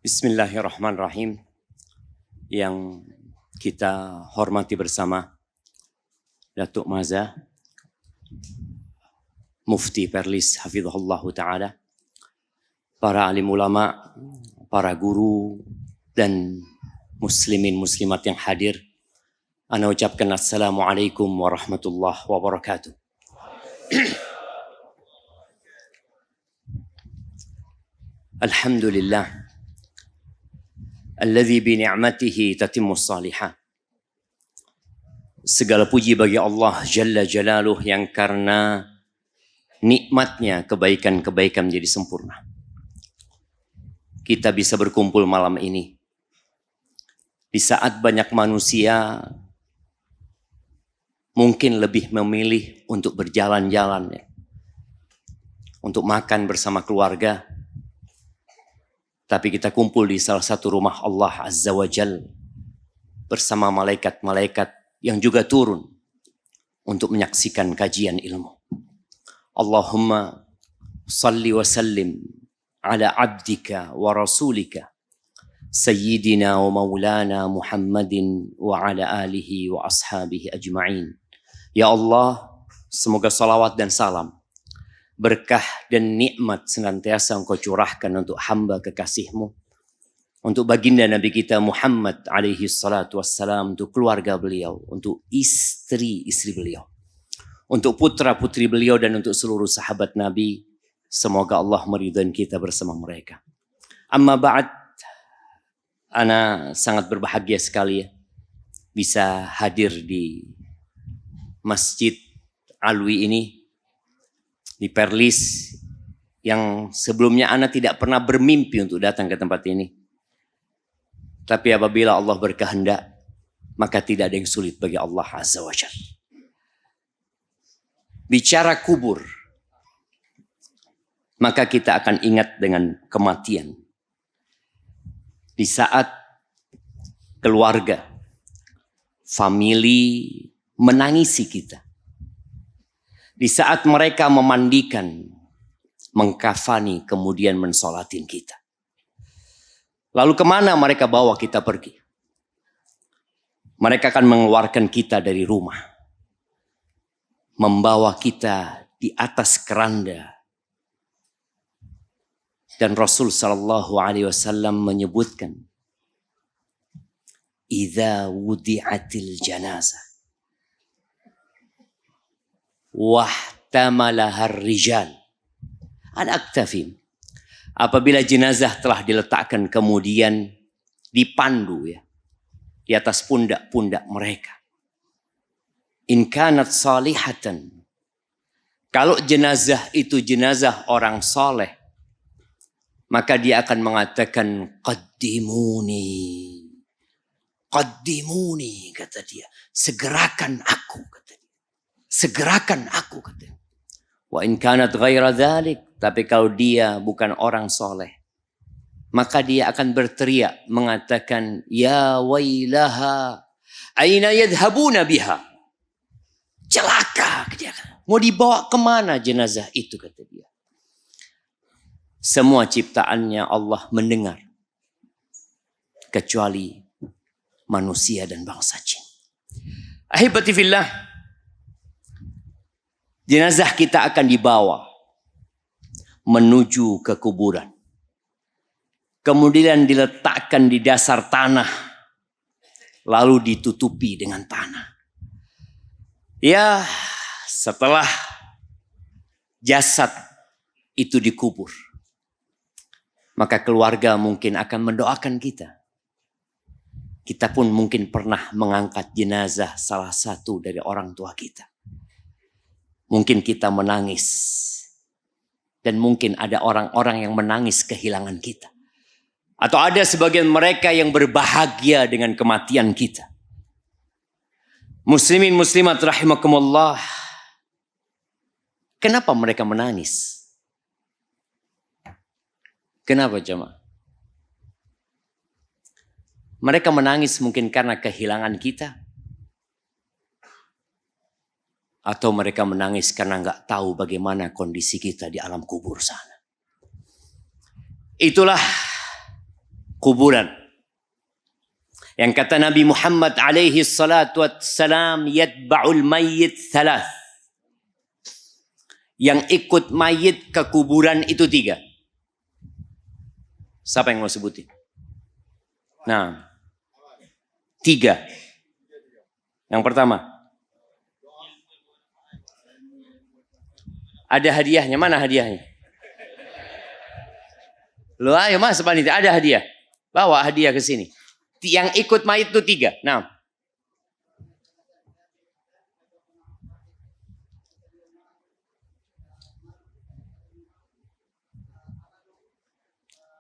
Bismillahirrahmanirrahim. Yang kita hormati bersama Datuk Maza Mufti Perlis Hafizahullah Ta'ala, para alim ulama, para guru dan muslimin muslimat yang hadir. Ana ucapkan assalamualaikum warahmatullahi wabarakatuh. Alhamdulillah alladzi bi ni'matihi tatimmus shalihat. Segala puji bagi Allah Jalla Jalaluh yang karena nikmatnya kebaikan-kebaikan menjadi sempurna. Kita bisa berkumpul malam ini di saat banyak manusia mungkin lebih memilih untuk berjalan-jalan, ya, untuk makan bersama keluarga. Tapi kita kumpul di salah satu rumah Allah Azza wa Jal bersama malaikat-malaikat yang juga turun untuk menyaksikan kajian ilmu. Allahumma salli wa sallim ala abdika wa rasulika sayyidina wa maulana Muhammadin wa ala alihi wa ashabihi ajma'in. Ya Allah, semoga salawat dan salam, berkah dan nikmat senantiasa Engkau curahkan untuk hamba kekasih-Mu, untuk baginda Nabi kita Muhammad alaihi salatu wassalam, untuk keluarga beliau, untuk istri-istri beliau, untuk putra-putri beliau, dan untuk seluruh sahabat Nabi. Semoga Allah meridhai kita bersama mereka. Amma ba'd, ana sangat berbahagia sekali ya bisa hadir di Masjid Alwi ini, di Perlis, yang sebelumnya ana tidak pernah bermimpi untuk datang ke tempat ini. Tapi apabila Allah berkehendak, maka tidak ada yang sulit bagi Allah Azza wa Jalla. Bicara kubur, maka kita akan ingat dengan kematian. Di saat keluarga, famili menangisi kita. Di saat mereka memandikan, mengkafani, kemudian mensolatin kita. Lalu kemana mereka bawa kita pergi? Mereka akan mengeluarkan kita dari rumah, membawa kita di atas keranda. Dan Rasul sallallahu alaihi wasallam menyebutkan, idza wudi'atil janazah wahtamalahar rijal al-aktafim. Apabila jenazah telah diletakkan kemudian dipandu ya di atas pundak-pundak mereka. In kanat salihatan, kalau jenazah itu jenazah orang soleh, maka dia akan mengatakan qaddimuni, qaddimuni, kata dia, segerakan aku, kata dia. Segerakan aku, katanya. Wa in kanat ghaira dzalik, tapi kalau dia bukan orang soleh, maka dia akan berteriak mengatakan, ya wailaha, aina yadhhabuna biha. Celaka, dia. Mau dibawa kemana jenazah itu, kata dia. Semua ciptaannya Allah mendengar, kecuali manusia dan bangsa jin. Ahibati fillah, jenazah kita akan dibawa menuju ke kuburan. Kemudian diletakkan di dasar tanah, lalu ditutupi dengan tanah. Ya, setelah jasad itu dikubur, maka keluarga mungkin akan mendoakan kita. Kita pun mungkin pernah mengangkat jenazah salah satu dari orang tua kita. Mungkin kita menangis. Dan mungkin ada orang-orang yang menangis kehilangan kita. Atau ada sebagian mereka yang berbahagia dengan kematian kita. Muslimin muslimat rahimakumullah. Kenapa mereka menangis? Kenapa jemaah? Mereka menangis mungkin karena kehilangan kita. Atau mereka menangis karena nggak tahu bagaimana kondisi kita di alam kubur sana. Itulah kuburan. Yang kata Nabi Muhammad alaihi salatu wassalam, yatba'ul mayyit thalath. Yang ikut mayit ke kuburan itu 3. Siapa yang mau sebutin? Nah, 3. Yang pertama, ada hadiahnya. Mana hadiahnya? Loh, ayo mas panitia, ada hadiah. Bawa hadiah ke sini. Yang ikut mayit itu 3. Nah,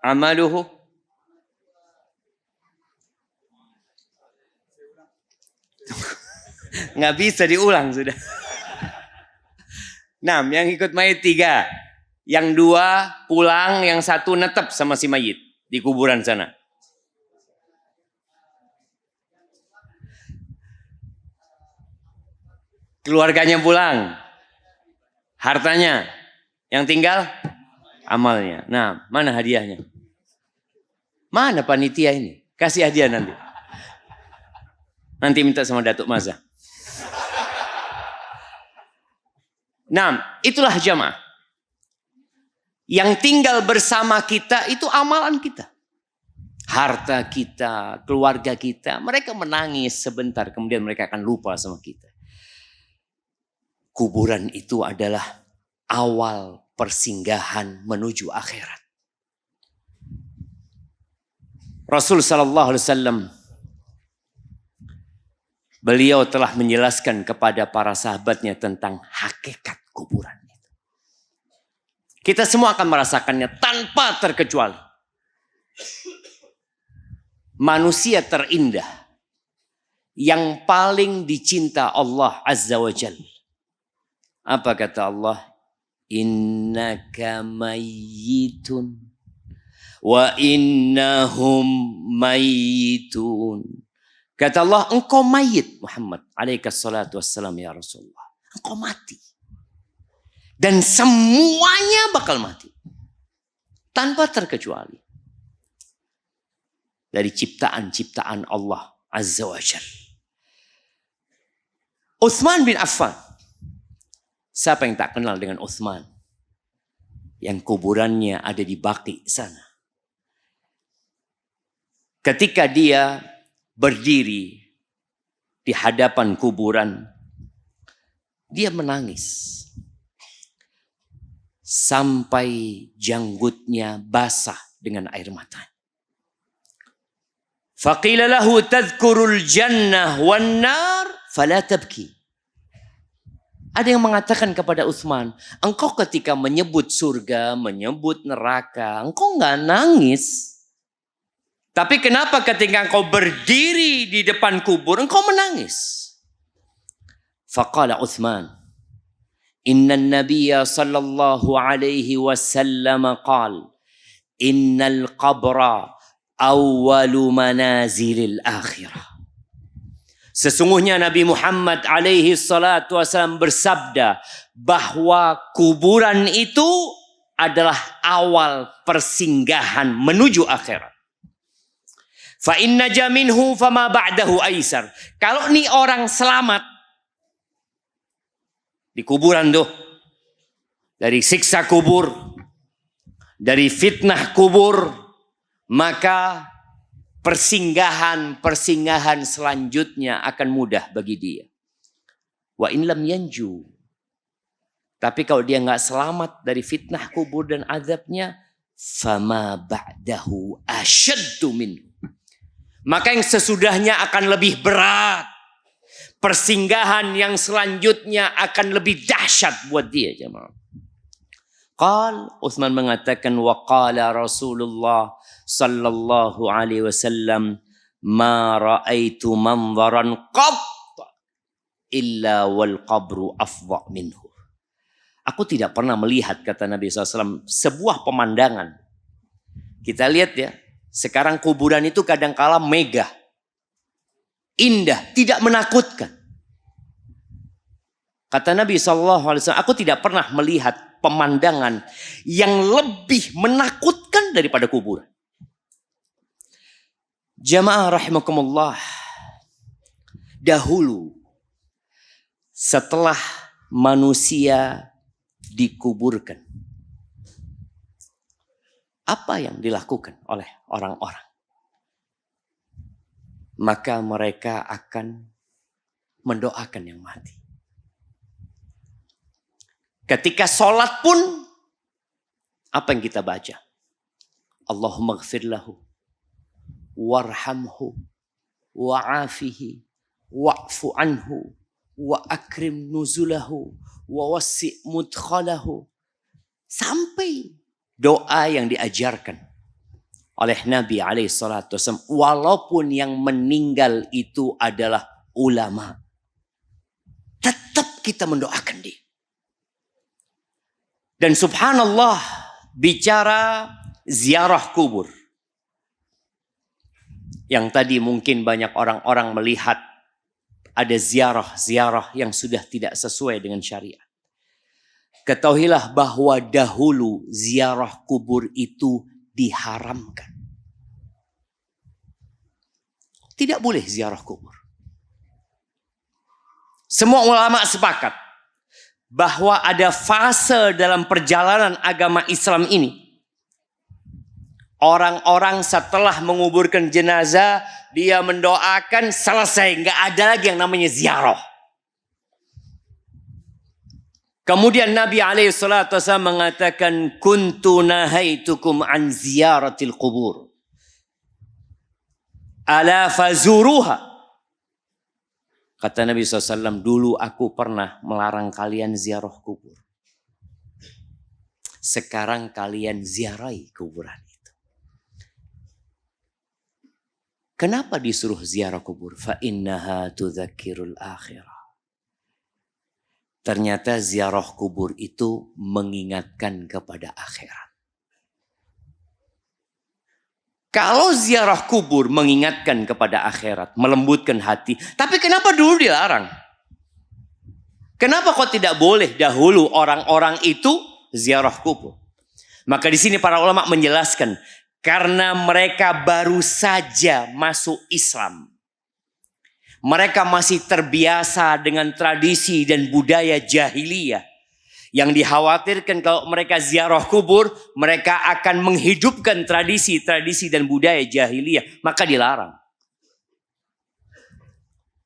amaluhu nggak bisa diulang sudah. Nah, yang ikut mayit 3, yang 2 pulang, yang 1 netep sama si mayit di kuburan sana. Keluarganya pulang, hartanya, yang tinggal amalnya. Nah, mana hadiahnya? Mana panitia ini? Kasih hadiah nanti. Nanti minta sama Datuk Maza. Nah, itulah jamaah. Yang tinggal bersama kita itu amalan kita. Harta kita, keluarga kita. Mereka menangis sebentar, kemudian mereka akan lupa sama kita. Kuburan itu adalah awal persinggahan menuju akhirat. Rasul sallallahu alaihi wasallam, beliau telah menjelaskan kepada para sahabatnya tentang hakikat kuburan itu. Kita semua akan merasakannya tanpa terkecuali. Manusia terindah yang paling dicinta Allah Azza wa Jalla. Apa kata Allah? Innaka mayyitun wa innahum mayyitun. Kata Allah, engkau mayit Muhammad alaihi salatu wassalam ya Rasulullah. Engkau mati. Dan semuanya bakal mati. Tanpa terkecuali. Dari ciptaan-ciptaan Allah Azza wa Jalla. Utsman bin Affan. Siapa yang tak kenal dengan Utsman? Yang kuburannya ada di Baqi sana. Ketika dia berdiri di hadapan kuburan, dia menangis. Sampai janggutnya basah dengan air mata. Faqila lahu tadhkurul jannah wan nar fala tabki. Ada yang mengatakan kepada Utsman, engkau ketika menyebut surga, menyebut neraka, engkau nggak nangis. Tapi kenapa ketika engkau berdiri di depan kubur, engkau menangis? Faqala Utsman, inna nabiyya sallallahu alaihi wasallam qala, innal qabra awwalu manazilil akhirah. Sesungguhnya Nabi Muhammad alaihi salatu wasallam bersabda bahwa kuburan itu adalah awal persinggahan menuju akhirat. Fa inna jaminhu fama ba'dahu aisar. Kalau nih orang selamat di kuburan tuh, dari siksa kubur, dari fitnah kubur, maka persinggahan selanjutnya akan mudah bagi dia. Wa in lam yanju. Tapi kalau dia nggak selamat dari fitnah kubur dan azabnya, fama ba'dahu asyaddu minhu. Maka yang sesudahnya akan lebih berat. Persinggahan yang selanjutnya akan lebih dahsyat buat dia, jemaah. Utsman mengatakan, wa qala Rasulullah sallallahu alaihi wasallam, ma ra'aitu manzaran qat illa wal qabru afdha minhu. Aku tidak pernah melihat, kata Nabi SAW, sebuah pemandangan. Kita lihat ya, sekarang kuburan itu kadangkala megah, indah, tidak menakutkan. Kata Nabi SAW, aku tidak pernah melihat pemandangan yang lebih menakutkan daripada kuburan. Jamaah rahimakumullah, dahulu setelah manusia dikuburkan, apa yang dilakukan oleh orang-orang? Maka mereka akan mendoakan yang mati. Ketika sholat pun, apa yang kita baca? Allahumma ghfir lahu, warhamhu, wa'afihi, wa'fu anhu, wa akrim nuzulahu, wa wasi' mudkhalahu. Sampai doa yang diajarkan oleh Nabi alaihissalatu wassalam, walaupun yang meninggal itu adalah ulama, tetap kita mendoakan dia. Dan subhanallah, bicara ziarah kubur, yang tadi mungkin banyak orang-orang melihat ada ziarah-ziarah yang sudah tidak sesuai dengan syariat. Ketahuilah bahwa dahulu ziarah kubur itu diharamkan. Tidak boleh ziarah kubur. Semua ulama sepakat bahwa ada fase dalam perjalanan agama Islam ini. Orang-orang setelah menguburkan jenazah, dia mendoakan, selesai. Nggak ada lagi yang namanya ziarah. Kemudian Nabi alaihissalatu wassalam mengatakan, kuntu nahaitukum an ziyaratil qubur, ala fazuruha. Kata Nabi SAW, dulu aku pernah melarang kalian ziarah kubur. Sekarang kalian ziarahi kuburan itu. Kenapa disuruh ziarah kubur? Fa innaha tudzakirul akhirah. Ternyata ziarah kubur itu mengingatkan kepada akhirat. Kalau ziarah kubur mengingatkan kepada akhirat, melembutkan hati. Tapi kenapa dulu dilarang? Kenapa kok tidak boleh dahulu orang-orang itu ziarah kubur? Maka di sini para ulama menjelaskan, karena mereka baru saja masuk Islam. Mereka masih terbiasa dengan tradisi dan budaya jahiliyah. Yang dikhawatirkan kalau mereka ziarah kubur, mereka akan menghidupkan tradisi-tradisi dan budaya jahiliyah. Maka dilarang.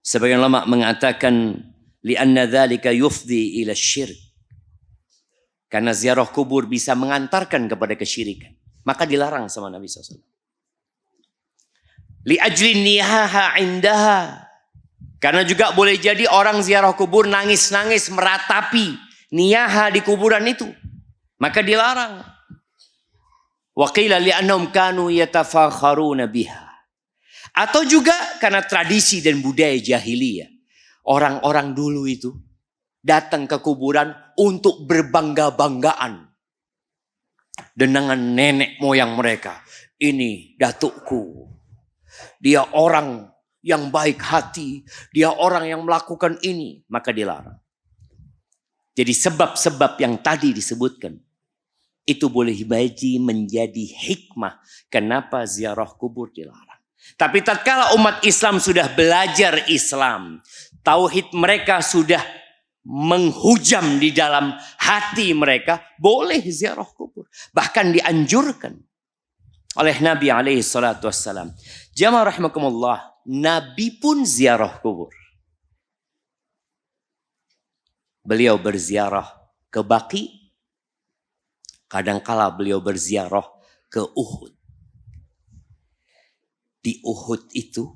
Sebagian ulama mengatakan, li'anna dzalika yufdi ila syirk. Karena ziarah kubur bisa mengantarkan kepada kesyirikan. Maka dilarang sama Nabi SAW. Li'ajli niyaha indaha. Karena juga boleh jadi orang ziarah kubur nangis-nangis meratapi niyaha di kuburan itu. Maka dilarang. Wa qila li'annahum kanu yatafakharuna biha. Atau juga karena tradisi dan budaya jahiliyah. Orang-orang dulu itu datang ke kuburan untuk berbangga-banggaan dengan nenek moyang mereka. Ini datukku. Dia orang yang baik hati. Dia orang yang melakukan ini. Maka dilarang. Jadi sebab-sebab yang tadi disebutkan, itu boleh baji menjadi hikmah kenapa ziarah kubur dilarang. Tapi tatkala umat Islam sudah belajar Islam, tauhid mereka sudah menghujam di dalam hati mereka, boleh ziarah kubur. Bahkan dianjurkan oleh Nabi SAW. Jamaah rahimakumullah, Nabi pun ziarah kubur. Beliau berziarah ke Baqi. Kadangkala beliau berziarah ke Uhud. Di Uhud itu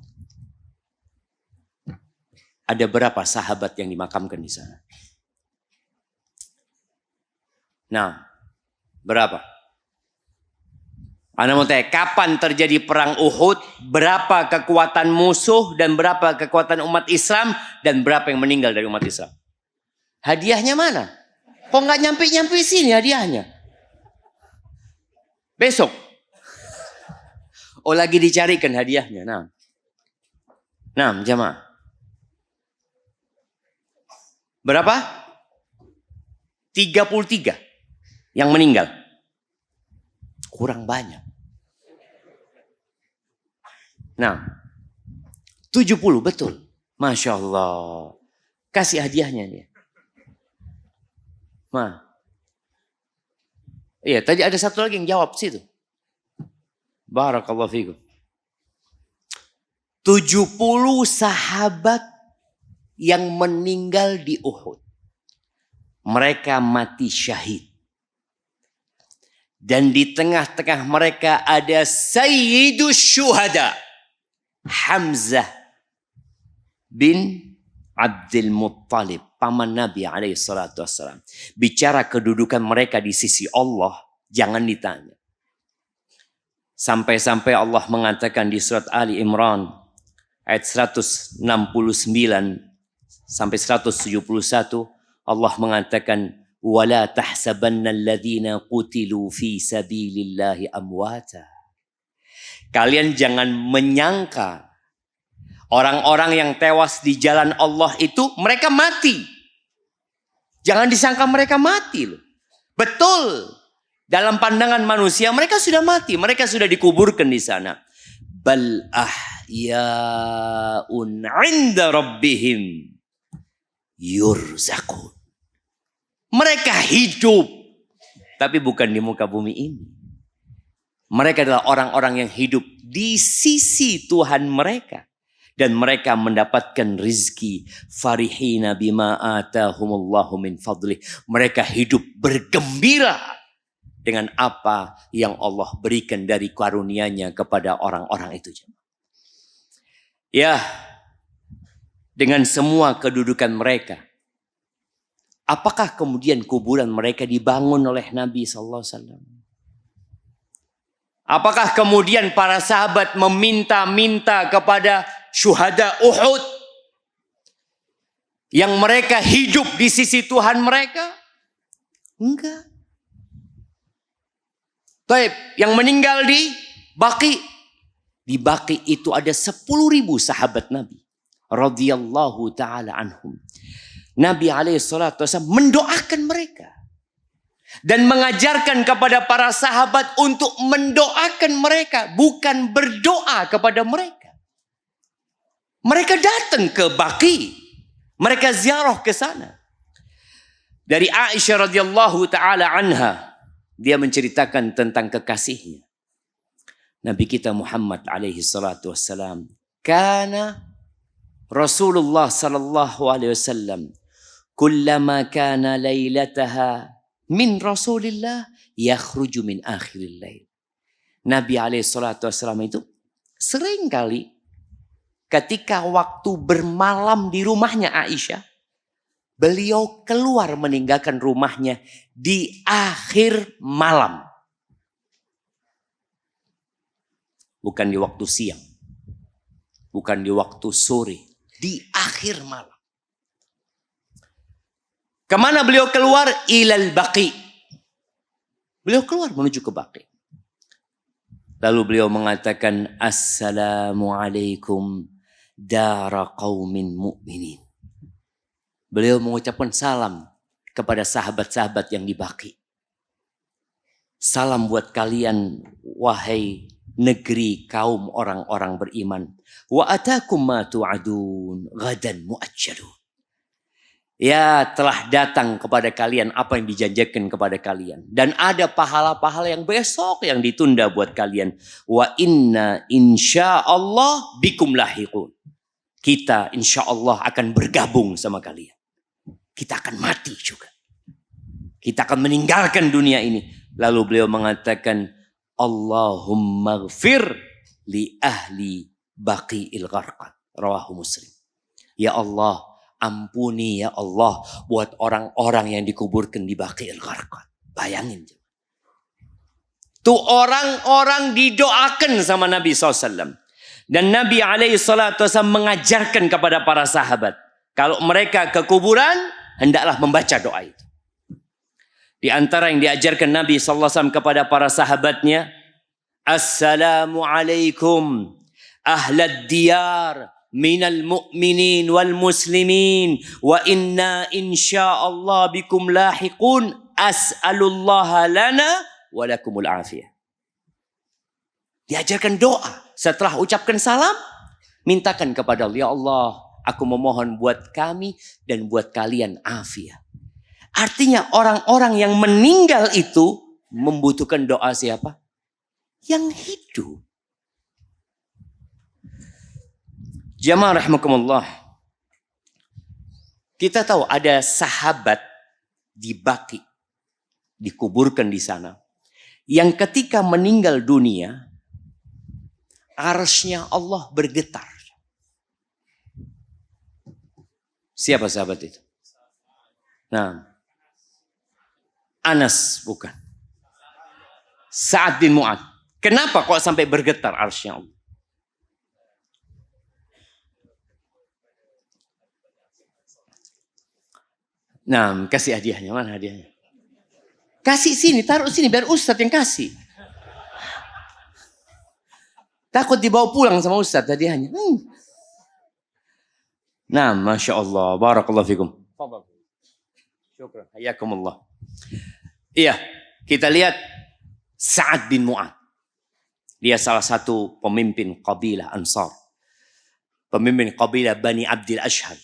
ada berapa sahabat yang dimakamkan di sana? Nah, berapa? Anda mau tanya, kapan terjadi perang Uhud? Berapa kekuatan musuh dan berapa kekuatan umat Islam dan berapa yang meninggal dari umat Islam? Hadiahnya mana? Kok nggak nyampe-nyampe sini hadiahnya? Besok. Oh, lagi dicarikan hadiahnya. Nah, jamaah. Berapa? 33 yang meninggal. Kurang banyak. Nah, 70 betul. Masya Allah. Kasih hadiahnya dia. Nah. Iya, tadi ada satu lagi yang jawab situ. Barakallahu fikum. 70 sahabat yang meninggal di Uhud. Mereka mati syahid. Dan di tengah-tengah mereka ada Sayyidus Syuhada. Hamzah bin Abdul Muttalib. Paman Nabi SAW. Bicara kedudukan mereka di sisi Allah. Jangan ditanya. Sampai-sampai Allah mengatakan di surat Ali Imran. Ayat 169 sampai 171. Allah mengatakan. وَلَا تَحْسَبَنَّ الَّذِينَ قُتِلُوا فِي سَبِيلِ اللَّهِ أَمْوَاتًا. Kalian jangan menyangka orang-orang yang tewas di jalan Allah itu mereka mati. Jangan disangka mereka mati loh. Betul. Dalam pandangan manusia mereka sudah mati, mereka sudah dikuburkan di sana. Bal ahya'un 'inda rabbihim yurzaqun. Mereka hidup, tapi bukan di muka bumi ini. Mereka adalah orang-orang yang hidup di sisi Tuhan mereka. Dan mereka mendapatkan rizki. Farihina bima atahumullahu min fadlih. Mereka hidup bergembira dengan apa yang Allah berikan dari karunia-Nya kepada orang-orang itu. Ya, dengan semua kedudukan mereka. Apakah kemudian kuburan mereka dibangun oleh Nabi SAW? Apakah kemudian para sahabat meminta-minta kepada syuhada Uhud? Yang mereka hidup di sisi Tuhan mereka? Enggak. Baik, yang meninggal di Baqi. Di Baqi itu ada 10.000 sahabat Nabi. Radhiyallahu ta'ala anhum. Nabi SAW mendoakan mereka. Dan mengajarkan kepada para sahabat untuk mendoakan mereka. Bukan berdoa kepada mereka. Mereka datang ke Baqi. Mereka ziarah ke sana. Dari Aisyah radhiyallahu ta'ala anha. Dia menceritakan tentang kekasihnya. Nabi kita Muhammad alaihi salatu wassalam. Kana Rasulullah sallallahu alaihi wasallam. Kullama kana lailataha min Rasulillah yakhruju min akhiril lail. Nabi SAW itu sering kali ketika waktu bermalam di rumahnya Aisyah, beliau keluar meninggalkan rumahnya di akhir malam. Bukan di waktu siang. Bukan di waktu sore. Di akhir malam. Kemana beliau keluar? Ilal Baqi. Beliau keluar menuju ke Baqi. Lalu beliau mengatakan, Assalamualaikum dara qaumin mu'minin. Beliau mengucapkan salam kepada sahabat-sahabat yang di Baqi. Salam buat kalian, wahai negeri kaum orang-orang beriman. Wa atakum ma tu'adun gadan mu'ajjalun. Ya, telah datang kepada kalian apa yang dijanjikan kepada kalian. Dan ada pahala-pahala yang besok yang ditunda buat kalian. Wa inna insyaallah bikum lahiqun. Kita insyaallah akan bergabung sama kalian. Kita akan mati juga. Kita akan meninggalkan dunia ini. Lalu beliau mengatakan, Allahumma ghfir li ahli Baqi'il Gharqad. Rawahu Muslim. Ya Allah, ampuni ya Allah buat orang-orang yang dikuburkan di Baqi'il Gharqad. Bayangin. Tuh orang-orang didoakan sama Nabi SAW. Dan Nabi SAW mengajarkan kepada para sahabat. Kalau mereka ke kuburan, hendaklah membaca doa itu. Di antara yang diajarkan Nabi SAW kepada para sahabatnya. Assalamualaikum ahlad diyar. Minal mu'minin wal muslimin wa inna insyaallah bikum lahiqun as'alullaha lana wa lakumul afiyah. Diajarkan doa. Setelah ucapkan salam, mintakan kepada Allah, ya Allah, aku memohon buat kami dan buat kalian afiat. Artinya orang-orang yang meninggal itu membutuhkan doa siapa? Yang hidup. Jamaah rahimakumullah. Kita tahu ada sahabat di Baqi, dikuburkan di sana, yang ketika meninggal dunia, arsy-Nya Allah bergetar. Siapa sahabat itu? Nah, Anas bukan. Sa'ad bin Mu'adz. Kenapa kok sampai bergetar arsy-Nya Allah? Nah, kasih hadiahnya. Mana hadiahnya? Kasih sini, taruh sini biar Ustadz yang kasih. Takut dibawa pulang sama Ustadz hadiahnya. Nah, Masya Allah. Barakallahu fikum. Syukran. Hayakumullah. Iya, kita lihat Sa'ad bin Mu'adz. Dia salah satu pemimpin kabilah Ansar. Pemimpin kabilah Bani Abdil Ashhal.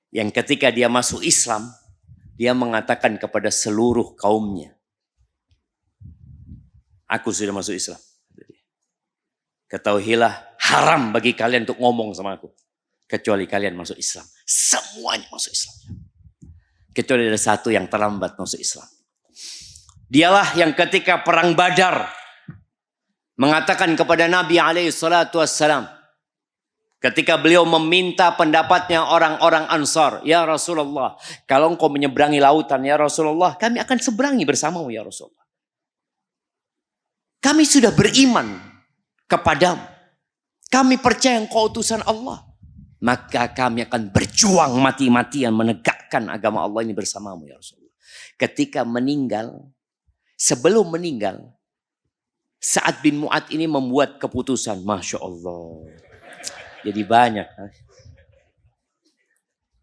Yang ketika dia masuk Islam, dia mengatakan kepada seluruh kaumnya, aku sudah masuk Islam. Ketahuilah haram bagi kalian untuk ngomong sama aku. Kecuali kalian masuk Islam. Semuanya masuk Islam. Kecuali ada satu yang terlambat masuk Islam. Dialah yang ketika perang Badar mengatakan kepada Nabi SAW, ketika beliau meminta pendapatnya orang-orang Ansar, ya Rasulullah, kalau engkau menyeberangi lautan, ya Rasulullah, kami akan seberangi bersamamu, ya Rasulullah. Kami sudah beriman kepadamu. Kami percaya engkau utusan Allah. Maka kami akan berjuang mati-matian menegakkan agama Allah ini bersamamu, ya Rasulullah. Ketika meninggal, sebelum meninggal, Sa'ad bin Mu'adz ini membuat keputusan. Masya Allah. Jadi banyak.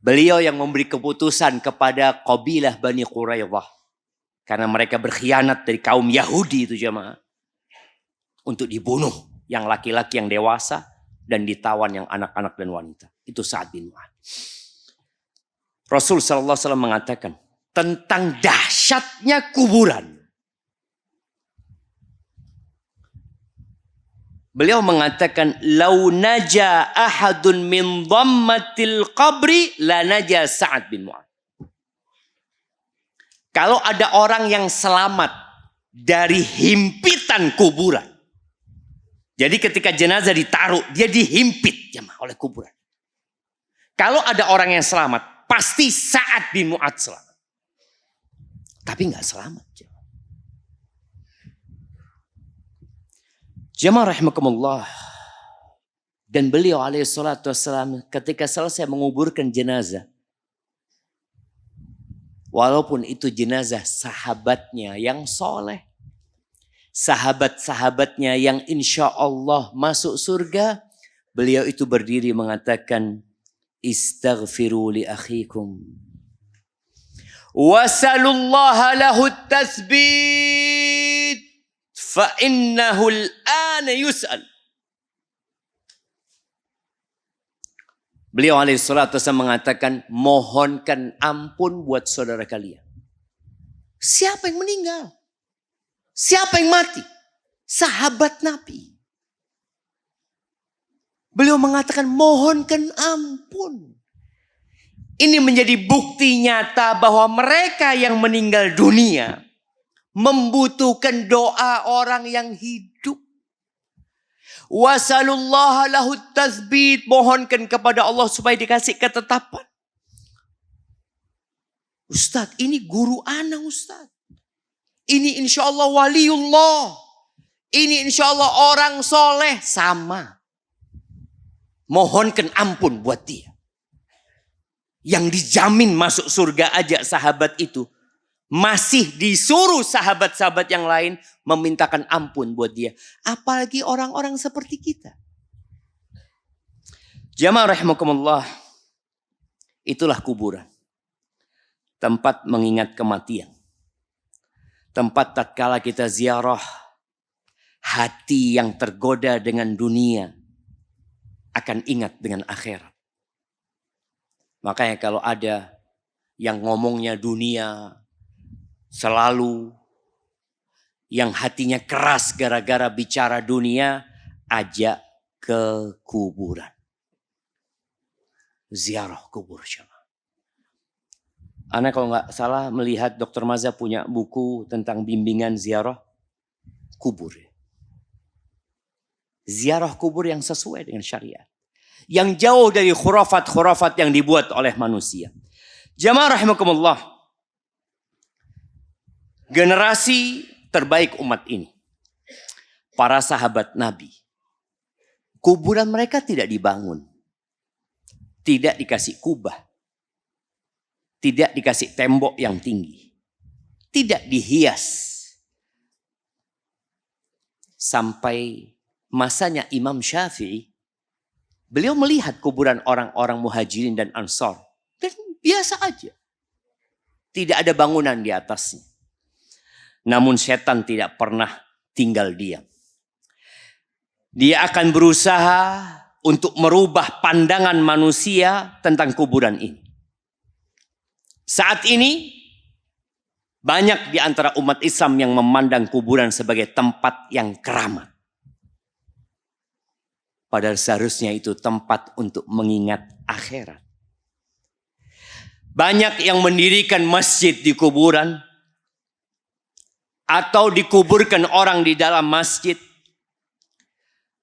Beliau yang memberi keputusan kepada kabilah Bani Quraidah. Karena mereka berkhianat dari kaum Yahudi itu jemaah. Untuk dibunuh yang laki-laki yang dewasa dan ditawan yang anak-anak dan wanita. Itu Sa'ad bin Mu'adz. Rasul SAW mengatakan tentang dahsyatnya kuburan. Beliau mengatakan, "Lau naja ahadun min dhammatil qabri la naja Sa'ad bin Mu'adz." Kalau ada orang yang selamat dari himpitan kuburan. Jadi ketika jenazah ditaruh, dia dihimpit oleh kuburan. Kalau ada orang yang selamat, pasti Sa'ad bin Mu'adz selamat. Tapi nggak selamat. Jemaah rahimakumullah. Dan beliau alaihissalatu wassalam ketika selesai menguburkan jenazah, walaupun itu jenazah sahabatnya yang soleh, sahabat-sahabatnya yang insya Allah masuk surga, beliau itu berdiri mengatakan, istaghfiru li akhikum wasalullaha lahu tasbit fa innahu al-ana yus'al. Beliau alaihissalatu wassalam mengatakan, mohonkan ampun buat saudara kalian. Siapa yang meninggal? Siapa yang mati? Sahabat Nabi. Beliau mengatakan mohonkan ampun. Ini menjadi bukti nyata bahwa mereka yang meninggal dunia membutuhkan doa orang yang hidup. Wasalullaha lahu tasbit, mohonkan kepada Allah supaya dikasih ketetapan. Ustadz, ini guru ana Ustadz. Ini insya Allah waliullah. Ini insya Allah orang soleh. Sama. Mohonkan ampun buat dia. Yang dijamin masuk surga aja sahabat itu. Masih disuruh sahabat-sahabat yang lain memintakan ampun buat dia. Apalagi orang-orang seperti kita. Jamaah rahimakumullah. Itulah kuburan. Tempat mengingat kematian. Tempat tatkala kita ziarah, hati yang tergoda dengan dunia akan ingat dengan akhirat. Makanya kalau ada yang ngomongnya dunia selalu, yang hatinya keras gara-gara bicara dunia, ajak ke kuburan. Ziarah kubur. Ana kalau nggak salah melihat Dr. Maza punya buku tentang bimbingan ziarah kubur. Ziarah kubur yang sesuai dengan syariat. Yang jauh dari khurafat-khurafat yang dibuat oleh manusia. Jamaah rahimakumullah. Generasi terbaik umat ini. Para sahabat Nabi. Kuburan mereka tidak dibangun. Tidak dikasih kubah. Tidak dikasih tembok yang tinggi. Tidak dihias. Sampai masanya Imam Syafi'i, beliau melihat kuburan orang-orang muhajirin dan ansar. Dan biasa aja. Tidak ada bangunan di atasnya. Namun setan tidak pernah tinggal diam. Dia akan berusaha untuk merubah pandangan manusia tentang kuburan ini. Saat ini, banyak di antara umat Islam yang memandang kuburan sebagai tempat yang keramat. Padahal seharusnya itu tempat untuk mengingat akhirat. Banyak yang mendirikan masjid di kuburan. Atau dikuburkan orang di dalam masjid.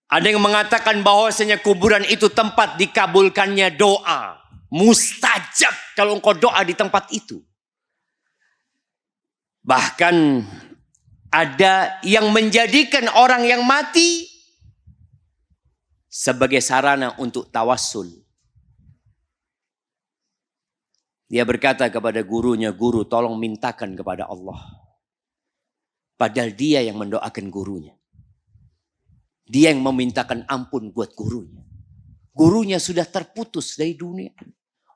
Ada yang mengatakan bahwasanya kuburan itu tempat dikabulkannya doa. Mustajab kalau engkau doa di tempat itu. Bahkan ada yang menjadikan orang yang mati sebagai sarana untuk tawassul. Dia berkata kepada gurunya, guru tolong mintakan kepada Allah. Padahal dia yang mendoakan gurunya. Dia yang memintakan ampun buat gurunya. Gurunya sudah terputus dari dunia.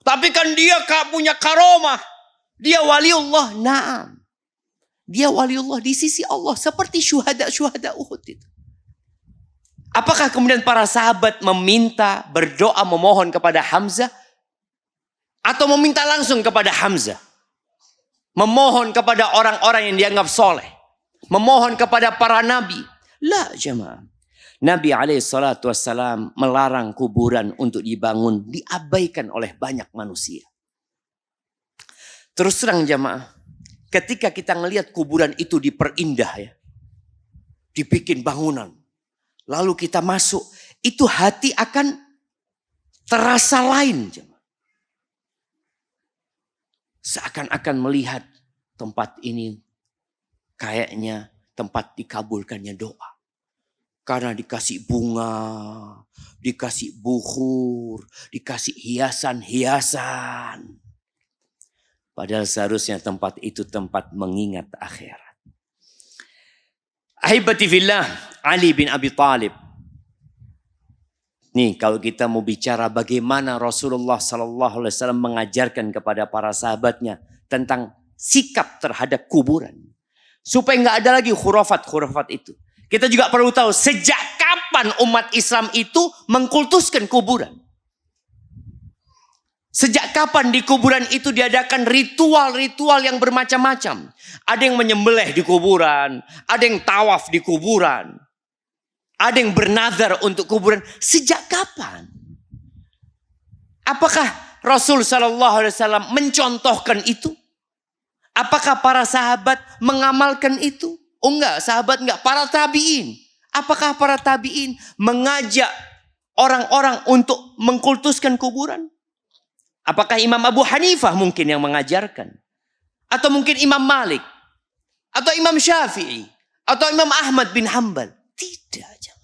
Tapi kan dia punya karomah. Dia waliullah. Naam. Dia waliullah di sisi Allah. Seperti syuhada Uhud itu. Apakah kemudian para sahabat meminta, berdoa, memohon kepada Hamzah? Atau meminta langsung kepada Hamzah? Memohon kepada orang-orang yang dianggap soleh? Memohon kepada para nabi? La jemaah. Nabi SAW melarang kuburan untuk dibangun. Diabaikan oleh banyak manusia. Terus terang jemaah. Ketika kita ngelihat kuburan itu diperindah ya. Dibikin bangunan. Lalu kita masuk, itu hati akan terasa lain. Seakan-akan melihat tempat ini kayaknya tempat dikabulkannya doa. Karena dikasih bunga, dikasih bukhur, dikasih hiasan-hiasan. Padahal seharusnya tempat itu tempat mengingat akhirat. Ahibati fillah, Ali bin Abi Thalib. Nih kalau kita mau bicara bagaimana Rasulullah SAW mengajarkan kepada para sahabatnya tentang sikap terhadap kuburan. Supaya nggak ada lagi khurafat-khurafat itu. Kita juga perlu tahu sejak kapan umat Islam itu mengkultuskan kuburan. Sejak kapan di kuburan itu diadakan ritual-ritual yang bermacam-macam. Ada yang menyembelih di kuburan. Ada yang tawaf di kuburan. Ada yang bernazar untuk kuburan. Sejak kapan? Apakah Rasul SAW mencontohkan itu? Apakah para sahabat mengamalkan itu? Oh enggak, sahabat enggak. Para tabi'in. Apakah para tabi'in mengajak orang-orang untuk mengkultuskan kuburan? Apakah Imam Abu Hanifah mungkin yang mengajarkan? Atau mungkin Imam Malik? Atau Imam Syafi'i? Atau Imam Ahmad bin Hanbal? Tidak.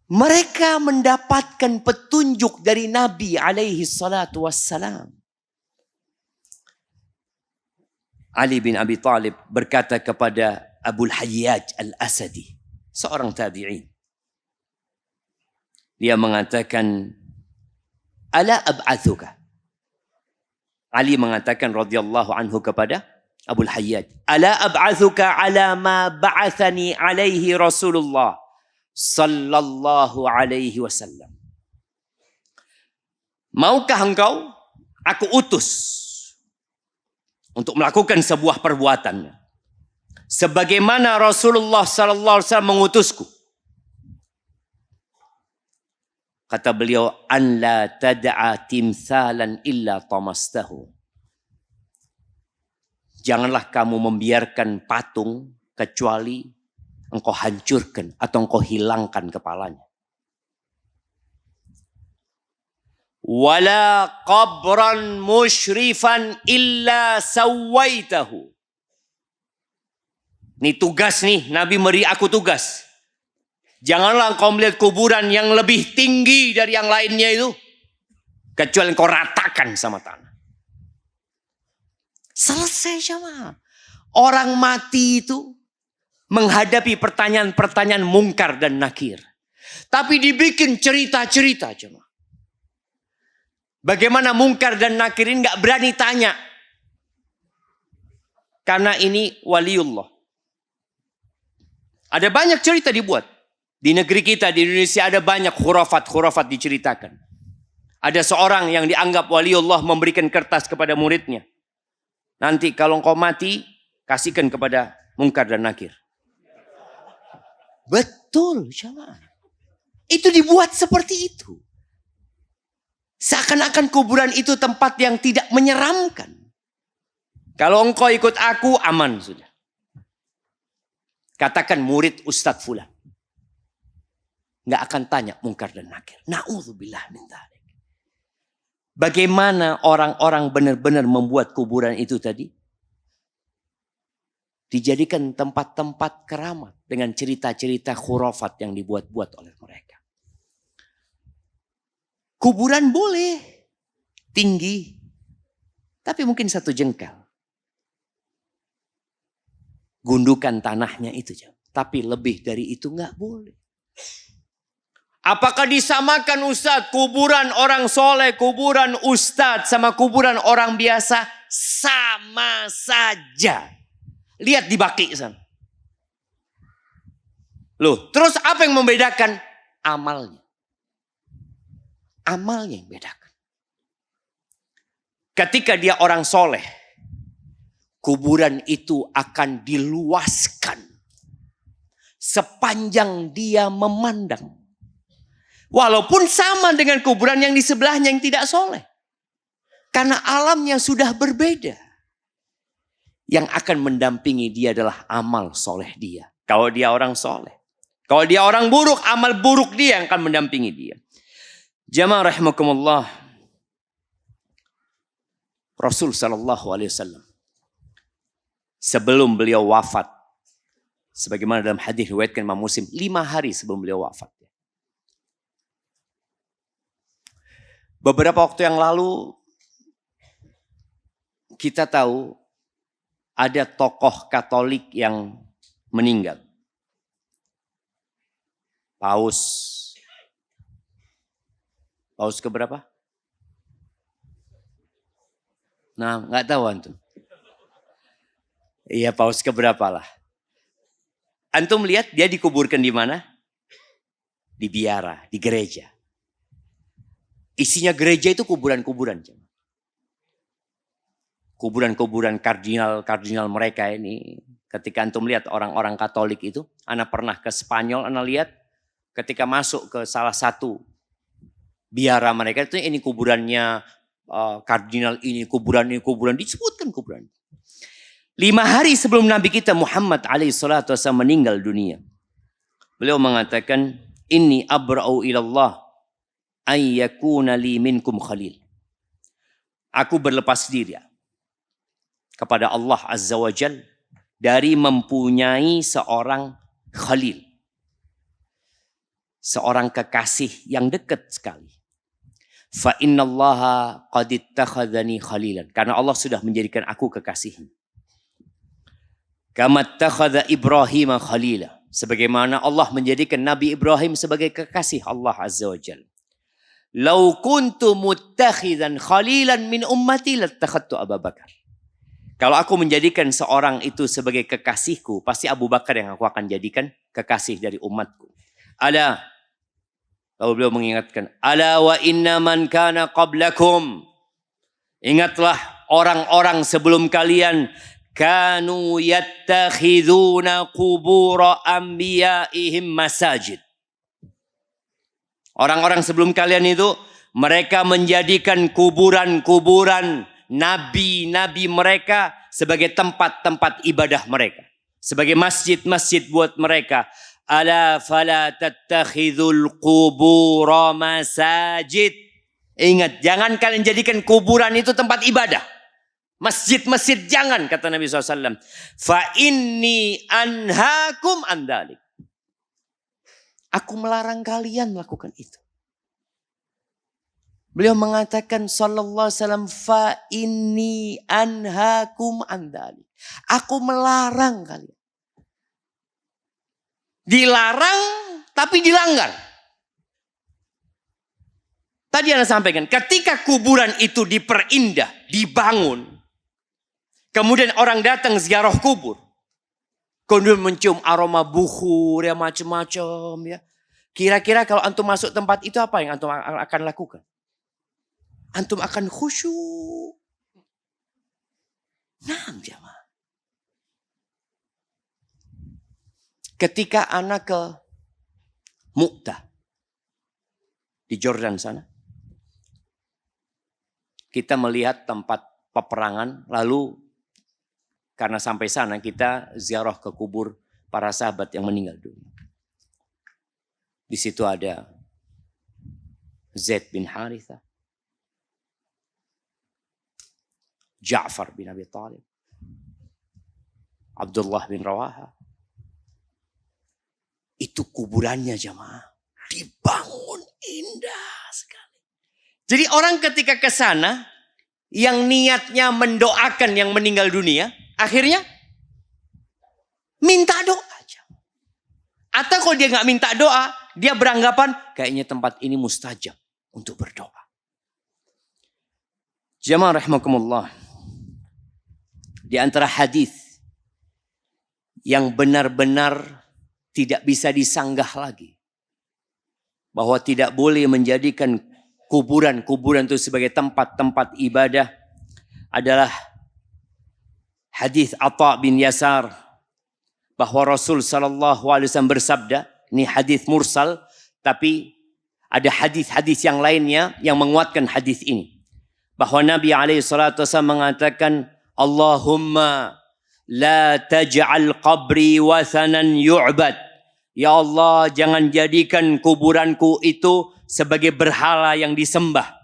Mereka mendapatkan petunjuk dari Nabi alaihi salatu wassalam. Ali bin Abi Thalib berkata kepada Abul Hayyaj al-Asadi. Seorang tabi'in. Dia mengatakan, Ala ab'athuka. Ali mengatakan radhiyallahu anhu kepada Abul Hayyaj, ala ab'athuka ala ma ba'athani alaihi Rasulullah sallallahu alaihi wasallam. Maukah engkau aku utus untuk melakukan sebuah perbuatan sebagaimana Rasulullah sallallahu alaihi wasallam mengutusku? Kata beliau, an la tad'a timthalan illa tamastahu. Janganlah kamu membiarkan patung kecuali engkau hancurkan atau engkau hilangkan kepalanya. Wala qabran musyrifan illa sawaitahu. Ini tugas nih, Nabi beri aku tugas. Janganlah engkau melihat kuburan yang lebih tinggi dari yang lainnya itu, kecuali engkau ratakan sama tanah. Selesai jemaah. Orang mati itu menghadapi pertanyaan-pertanyaan mungkar dan nakir. Tapi dibikin cerita-cerita jemaah. Bagaimana mungkar dan nakir ini gak berani tanya. Karena ini waliullah. Ada banyak cerita dibuat. Di negeri kita, di Indonesia ada banyak khurafat diceritakan. Ada seorang yang dianggap waliullah memberikan kertas kepada muridnya. Nanti kalau engkau mati, kasihkan kepada mungkar dan nakir. Betul, jemaah. Itu dibuat seperti itu. Seakan-akan kuburan itu tempat yang tidak menyeramkan. Kalau engkau ikut aku, aman sudah. Katakan murid Ustadz Fulan. Nggak akan tanya mungkar dan nakir. Na'udzubillah min dzalik. Bagaimana orang-orang benar-benar membuat kuburan itu tadi? Dijadikan tempat-tempat keramat dengan cerita-cerita khurafat yang dibuat-buat oleh mereka. Kuburan boleh tinggi, tapi mungkin 1 jengkal. Gundukan tanahnya itu, tapi lebih dari itu nggak boleh. Apakah disamakan Ustadz kuburan orang soleh, kuburan Ustadz sama kuburan orang biasa? Sama saja. Lihat di Baqi sana. Loh, terus apa yang membedakan? Amalnya. Amalnya yang bedakan. Ketika dia orang soleh, kuburan itu akan diluaskan sepanjang dia memandang. Walaupun sama dengan kuburan yang di sebelahnya yang tidak soleh. Karena alamnya sudah berbeda. Yang akan mendampingi dia adalah amal soleh dia. Kalau dia orang soleh. Kalau dia orang buruk, amal buruk dia yang akan mendampingi dia. Jamaah rahimakumullah. Rasul sallallahu alaihi wasallam. Sebelum beliau wafat. Sebagaimana dalam hadis riwayatkan Imam Muslim. 5 hari sebelum beliau wafat. Beberapa waktu yang lalu kita tahu ada tokoh Katolik yang meninggal. Paus keberapa? Nah, nggak tahu antum. Iya, Paus keberapa lah. Antum lihat dia dikuburkan di mana? Di biara, di gereja. Isinya gereja itu kuburan-kuburan. Kuburan-kuburan kardinal mereka ini. Ketika antum lihat orang-orang Katolik itu. Ana pernah ke Spanyol, ana lihat. Ketika masuk ke salah satu biara mereka itu, ini kuburannya kardinal ini, kuburan disebutkan kuburan. 5 hari sebelum Nabi kita Muhammad alaihissalatu wassalam meninggal dunia. Beliau mengatakan, inni abra'u ilallah ayyakuna li minkum khalil. Aku berlepas diri kepada Allah Azza wa Jal dari mempunyai seorang khalil. Seorang kekasih yang dekat sekali. Fa innallaha qad ittakhadhani khalilan. Karena Allah sudah menjadikan aku kekasihnya. Kama ittakhadha Ibrahim khalila. Sebagaimana Allah menjadikan Nabi Ibrahim sebagai kekasih Allah Azza wa Jalla. Lau kuntu muttakhidan khalilan min ummati lattakhadtu Abu Bakar. Kalau aku menjadikan seorang itu sebagai kekasihku, pasti Abu Bakar yang aku akan jadikan kekasih dari umatku. Ala, lalu beliau mengingatkan, ala wa inna man kana qablakum. Ingatlah orang-orang sebelum kalian, kanu yattakhiduna qubura anbiya'ihim masajid. Orang-orang sebelum kalian itu, mereka menjadikan kuburan-kuburan nabi-nabi mereka sebagai tempat-tempat ibadah mereka. Sebagai masjid-masjid buat mereka. Ala fala tattakhidul qubura masajid. Ingat, jangan kalian jadikan kuburan itu tempat ibadah. Masjid-masjid jangan, kata Nabi SAW. Fa inni anhaakum an dzalik. Aku melarang kalian melakukan itu. Beliau mengatakan sallallahu alaihi wasallam, fa inni anhaakum an dzalik. Aku melarang kalian. Dilarang tapi dilanggar. Tadi Anda sampaikan, ketika kuburan itu diperindah, dibangun, kemudian orang datang ziarah kubur, kemudian mencium aroma bukhur ya macam-macam ya. Kira-kira kalau antum masuk tempat itu apa yang antum akan lakukan? Antum akan khusyuk. Nah, jemaah. Ketika anak ke Mu'tah di Jordan sana, kita melihat tempat peperangan, lalu karena sampai sana kita ziarah ke kubur para sahabat yang meninggal dunia. Di situ ada Zaid bin Harithah, Ja'far bin Abi Thalib, Abdullah bin Rawaha. Itu kuburannya jamaah. Dibangun indah sekali. Jadi orang ketika ke sana, yang niatnya mendoakan yang meninggal dunia, akhirnya minta doa aja. Atau kalau dia nggak minta doa, dia beranggapan kayaknya tempat ini mustajab untuk berdoa. Jamaah rahimakumullah. Di antara hadis yang benar-benar tidak bisa disanggah lagi, bahwa tidak boleh menjadikan kuburan-kuburan itu sebagai tempat-tempat ibadah, adalah hadis Atha bin Yasar, bahwa Rasul SAW bersabda, ini hadis mursal, tapi ada hadis-hadis yang lainnya yang menguatkan hadis ini, bahwa Nabi SAW mengatakan, Allahumma la taj'al qabri wathanan yu'bad. Ya Allah, jangan jadikan kuburanku itu sebagai berhala yang disembah.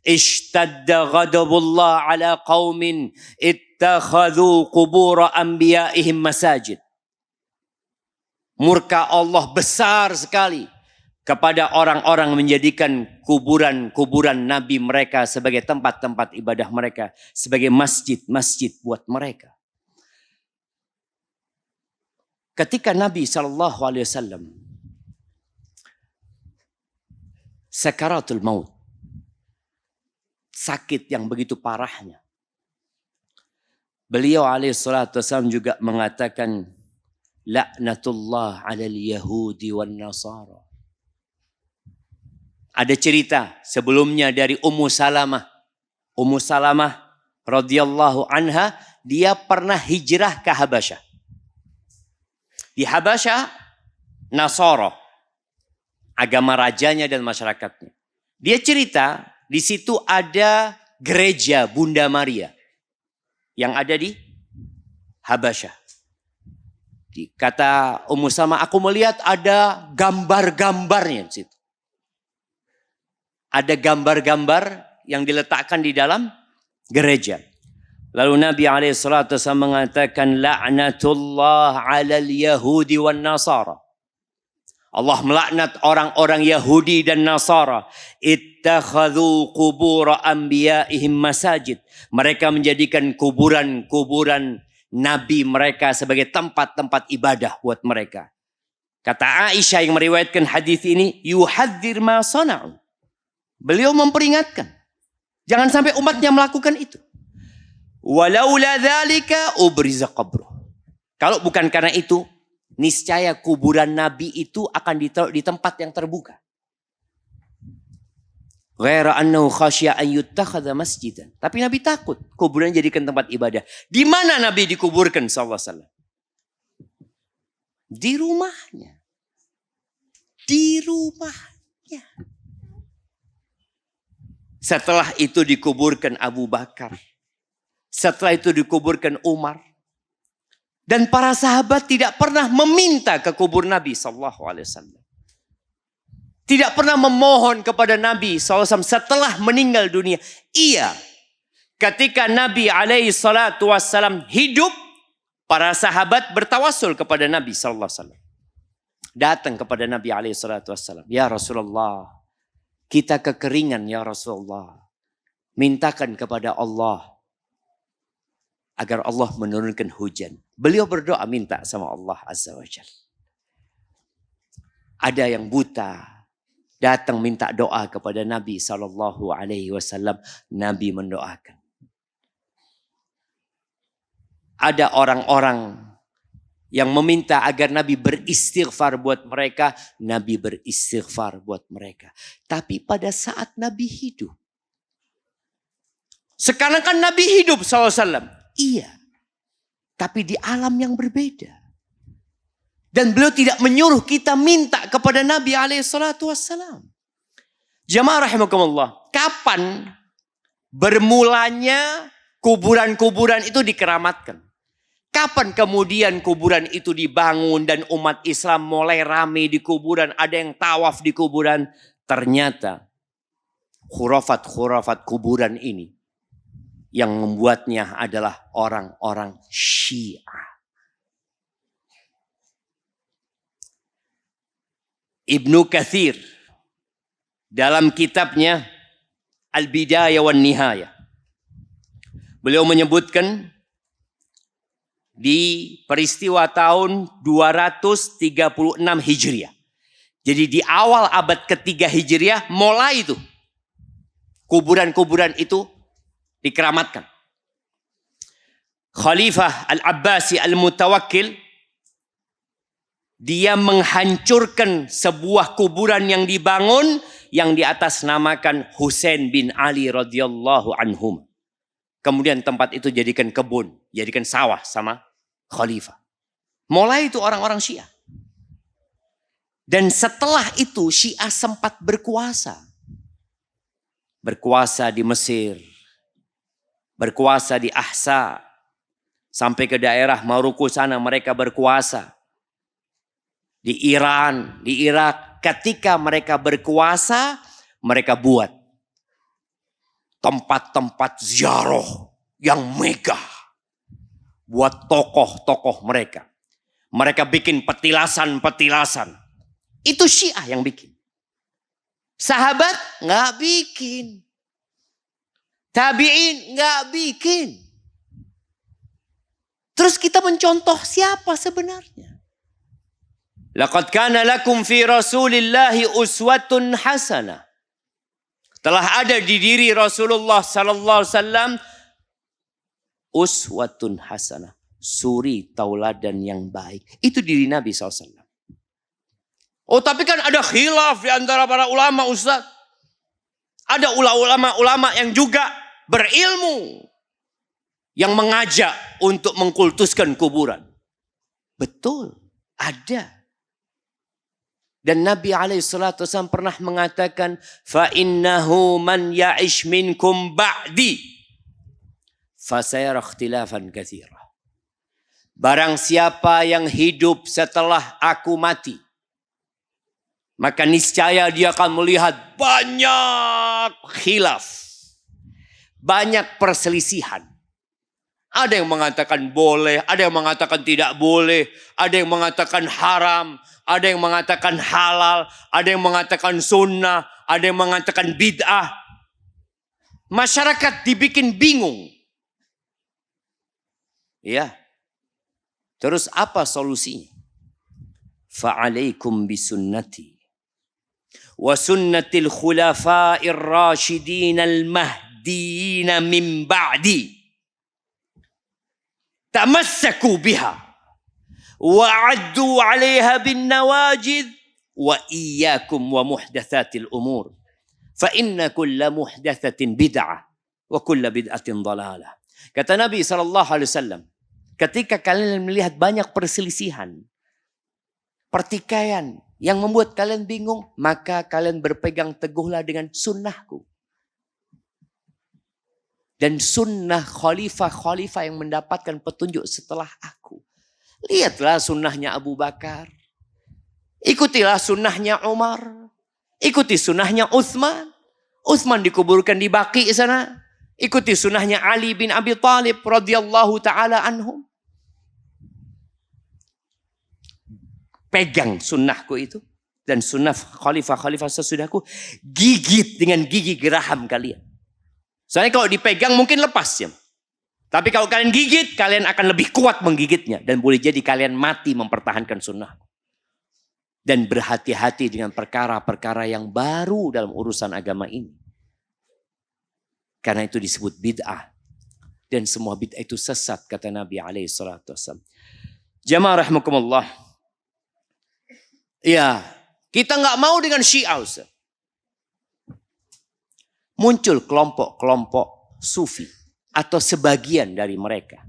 Ishtadda ghadabullah ala qaumin ittakhadhu qubur anbiya'ihim masajid. Murka Allah besar sekali kepada orang-orang menjadikan kuburan-kuburan nabi mereka sebagai tempat-tempat ibadah mereka, sebagai masjid-masjid buat mereka. Ketika Nabi SAW sakaratul maut, sakit yang begitu parahnya, beliau SAW juga mengatakan, laknatullah alal yahudi wan nasara. Ada cerita sebelumnya dari Ummu Salamah. Ummu Salamah radhiyallahu anha, dia pernah hijrah ke Habasyah. Di Habasyah, Nasara, agama rajanya dan masyarakatnya. Dia cerita, di situ ada gereja Bunda Maria yang ada di Habasyah. Kata Ummu Salamah, aku melihat ada gambar-gambarnya di situ. Ada gambar-gambar yang diletakkan di dalam gereja. Lalu Nabi SAW mengatakan, la'natullah alal yahudi wan nasara. Allah melaknat orang-orang Yahudi dan Nasara. Ittakhadhu qubur anbiya'ihim masajid. Mereka menjadikan kuburan-kuburan nabi mereka sebagai tempat-tempat ibadah buat mereka. Kata Aisyah yang meriwayatkan hadis ini, yuhadzir ma sana'u. Beliau memperingatkan, jangan sampai umatnya melakukan itu. Walaula dzalika ubriza qabruh. Kalau bukan karena itu, niscaya kuburan Nabi itu akan ditaruh di tempat yang terbuka. Ghaira annahu khasya an yuttakhadha masjidan. Tapi Nabi takut kuburan jadikan tempat ibadah. Di mana Nabi dikuburkan sallallahu alaihi wasallam? Di rumahnya. Di rumahnya. Setelah itu dikuburkan Abu Bakar. Setelah itu dikuburkan Umar. Dan para sahabat tidak pernah meminta ke kubur Nabi sallallahu alaihi wasallam. Tidak pernah memohon kepada Nabi SAW setelah meninggal dunia. Iya, ketika Nabi SAW hidup, para sahabat bertawasul kepada Nabi SAW. Datang kepada Nabi SAW. Ya Rasulullah, kita kekeringan ya Rasulullah. Mintakan kepada Allah agar Allah menurunkan hujan. Beliau berdoa minta sama Allah Azza wa Jalla. Ada yang buta. Datang minta doa kepada Nabi SAW. Nabi mendoakan. Ada orang-orang yang meminta agar Nabi beristighfar buat mereka. Nabi beristighfar buat mereka. Tapi pada saat Nabi hidup. Sekarang kan Nabi hidup SAW. Iya. Tapi di alam yang berbeda. Dan beliau tidak menyuruh kita minta kepada Nabi SAW. Jamaah rahimakumullah. Kapan bermulanya kuburan-kuburan itu dikeramatkan? Kapan kemudian kuburan itu dibangun dan umat Islam mulai ramai di kuburan? Ada yang tawaf di kuburan. Ternyata khurafat-khurafat kuburan ini yang membuatnya adalah orang-orang Syiah. Ibnu Katsir dalam kitabnya Al-Bidayah wan Nihayah. Beliau menyebutkan di peristiwa tahun 236 Hijriah. Jadi di awal abad ketiga Hijriah mulai itu kuburan-kuburan itu dikeramatkan. Khalifah Al-Abbasi Al-Mutawakkil dia menghancurkan sebuah kuburan yang dibangun yang di atas namakan Husain bin Ali radhiyallahu anhum. Kemudian tempat itu jadikan kebun, jadikan sawah sama khalifah. Mulai itu orang-orang Syiah. Dan setelah itu Syiah sempat berkuasa. Berkuasa di Mesir, berkuasa di Ahsa, sampai ke daerah Maroko sana mereka berkuasa. Di Iran, di Irak, ketika mereka berkuasa, mereka buat tempat-tempat ziarah yang megah buat tokoh-tokoh mereka. Mereka bikin petilasan-petilasan. Itu Syiah yang bikin. Sahabat nggak bikin. Tabi'in nggak bikin. Terus kita mencontoh siapa sebenarnya? Laqad kana lakum fi Rasulillahi uswatun hasanah. Telah ada di diri Rasulullah sallallahu alaihi wasallam uswatun hasanah, suri tauladan yang baik. Itu diri Nabi SAW. Oh, tapi kan ada khilaf di antara para ulama, Ustaz. Ada ulama-ulama yang juga berilmu yang mengajak untuk mengkultuskan kuburan. Betul, ada. Dan Nabi SAW pernah mengatakan, فَإِنَّهُ مَنْ يَعِشْ مِنْكُمْ بَعْدِي فَسَيَرَ اخْتِلَافًا كَثِيرًا. Barang siapa yang hidup setelah aku mati, maka niscaya dia akan melihat banyak khilaf, banyak perselisihan. Ada yang mengatakan boleh, ada yang mengatakan tidak boleh, ada yang mengatakan haram, ada yang mengatakan halal, ada yang mengatakan sunnah, ada yang mengatakan bid'ah. Masyarakat dibikin bingung. Ya. Terus apa solusinya? Fa'alaikum bisunnati wa sunnatil khulafa'ir rasyidin al-mahdiyyin min ba'di. tamassaku biha wa 'addu 'alaiha bin nawajid wa iyyakum wa muhdatsatil umur fa inna kulla muhdatsatin bid'ah wa kulla bid'atin dhalalah. Kata Nabi SAW, ketika kalian melihat banyak perselisihan, pertikaian yang membuat kalian bingung, maka kalian berpegang teguhlah dengan sunnahku. Dan sunnah khalifah-khalifah yang mendapatkan petunjuk setelah aku. Lihatlah sunnahnya Abu Bakar. Ikutilah sunnahnya Umar. Ikuti sunnahnya Utsman. Utsman dikuburkan di Baqi sana. Ikuti sunnahnya Ali bin Abi Thalib radhiyallahu taala anhum. Pegang sunnahku itu dan sunnah khalifah-khalifah sesudahku, gigit dengan gigi geraham kalian. Soalnya kalau dipegang mungkin lepas ya. Tapi kalau kalian gigit, kalian akan lebih kuat menggigitnya dan boleh jadi kalian mati mempertahankan sunnah. Dan berhati-hati dengan perkara-perkara yang baru dalam urusan agama ini. Karena itu disebut bid'ah. Dan semua bid'ah itu sesat, kata Nabi SAW. Jamaah rahimakumullah. Ya, kita nggak mau dengan Syiah. Ustaz. Muncul kelompok-kelompok sufi atau sebagian dari mereka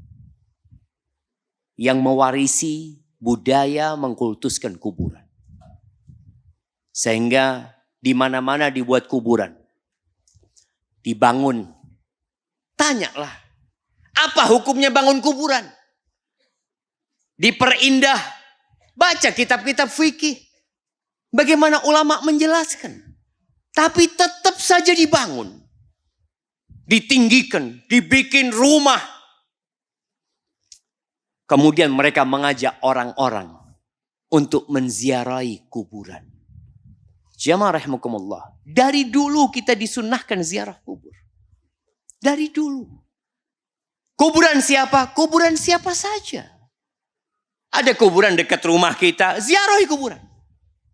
yang mewarisi budaya mengkultuskan kuburan. Sehingga di mana-mana dibuat kuburan. Dibangun. Tanyalah, apa hukumnya bangun kuburan? Diperindah. Baca kitab-kitab fikih. Bagaimana ulama menjelaskan. Tapi tetap saja dibangun. Ditinggikan, dibikin rumah. Kemudian mereka mengajak orang-orang untuk menziarahi kuburan. Jamaah rahimakumullah. Dari dulu kita disunnahkan ziarah kubur. Dari dulu. Kuburan siapa? Kuburan siapa saja. Ada kuburan dekat rumah kita, ziarahi kuburan.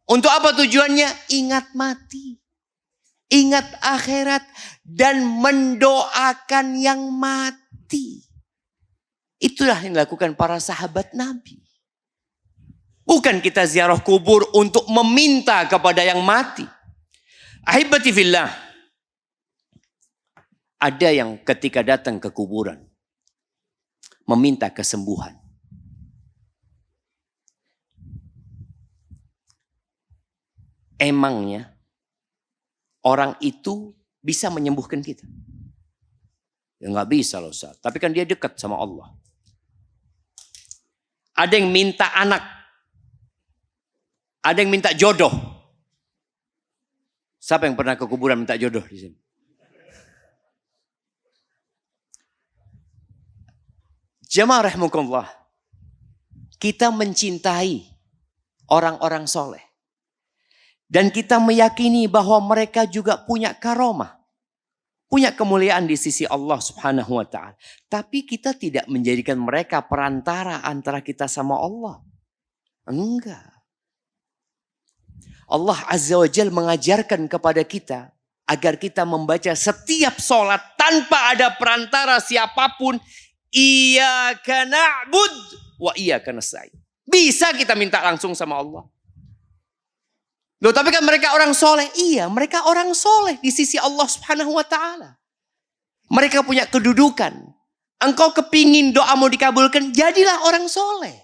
Untuk apa tujuannya? Ingat mati. Ingat akhirat. Dan mendoakan yang mati. Itulah yang dilakukan para sahabat Nabi. Bukan kita ziarah kubur untuk meminta kepada yang mati. Ahibati fillah. Ada yang ketika datang ke kuburan meminta kesembuhan. Emangnya orang itu bisa menyembuhkan kita? Ya nggak bisa loh Ustaz. Tapi kan dia dekat sama Allah. Ada yang minta anak. Ada yang minta jodoh. Siapa yang pernah ke kuburan minta jodoh di sini? Jamaah rahimakumullah. Kita mencintai orang-orang soleh. Dan kita meyakini bahwa mereka juga punya karomah. Punya kemuliaan di sisi Allah subhanahu wa ta'ala. Tapi kita tidak menjadikan mereka perantara antara kita sama Allah. Enggak. Allah Azza wa Jalla mengajarkan kepada kita agar kita membaca setiap sholat tanpa ada perantara siapapun. Iyyaka na'bud wa iyyaka nasta'in. Bisa kita minta langsung sama Allah. Loh, tapi kan mereka orang soleh. Iya, mereka orang soleh di sisi Allah Subhanahu wa ta'ala. Mereka punya kedudukan. Engkau kepingin doamu dikabulkan, jadilah orang soleh.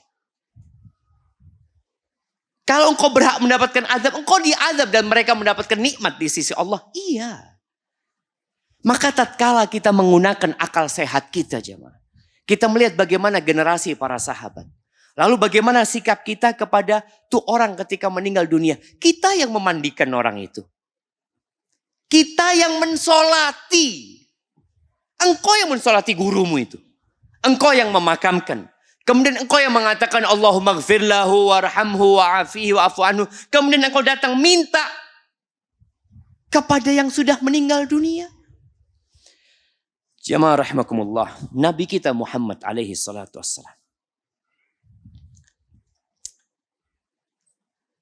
Kalau engkau berhak mendapatkan azab, engkau diazab dan mereka mendapatkan nikmat di sisi Allah. Iya. Maka tatkala kita menggunakan akal sehat kita, jemaah. Kita melihat bagaimana generasi para sahabat. Lalu bagaimana sikap kita kepada tuh orang ketika meninggal dunia. Kita yang memandikan orang itu. Kita yang mensolati. Engkau yang mensolati gurumu itu. Engkau yang memakamkan. Kemudian engkau yang mengatakan Allahumma gfir lahu warhamhu wa'afihi wa'afu anhu. Kemudian engkau datang minta kepada yang sudah meninggal dunia. Jamaah rahimakumullah. Nabi kita Muhammad alaihi salatu wassalam.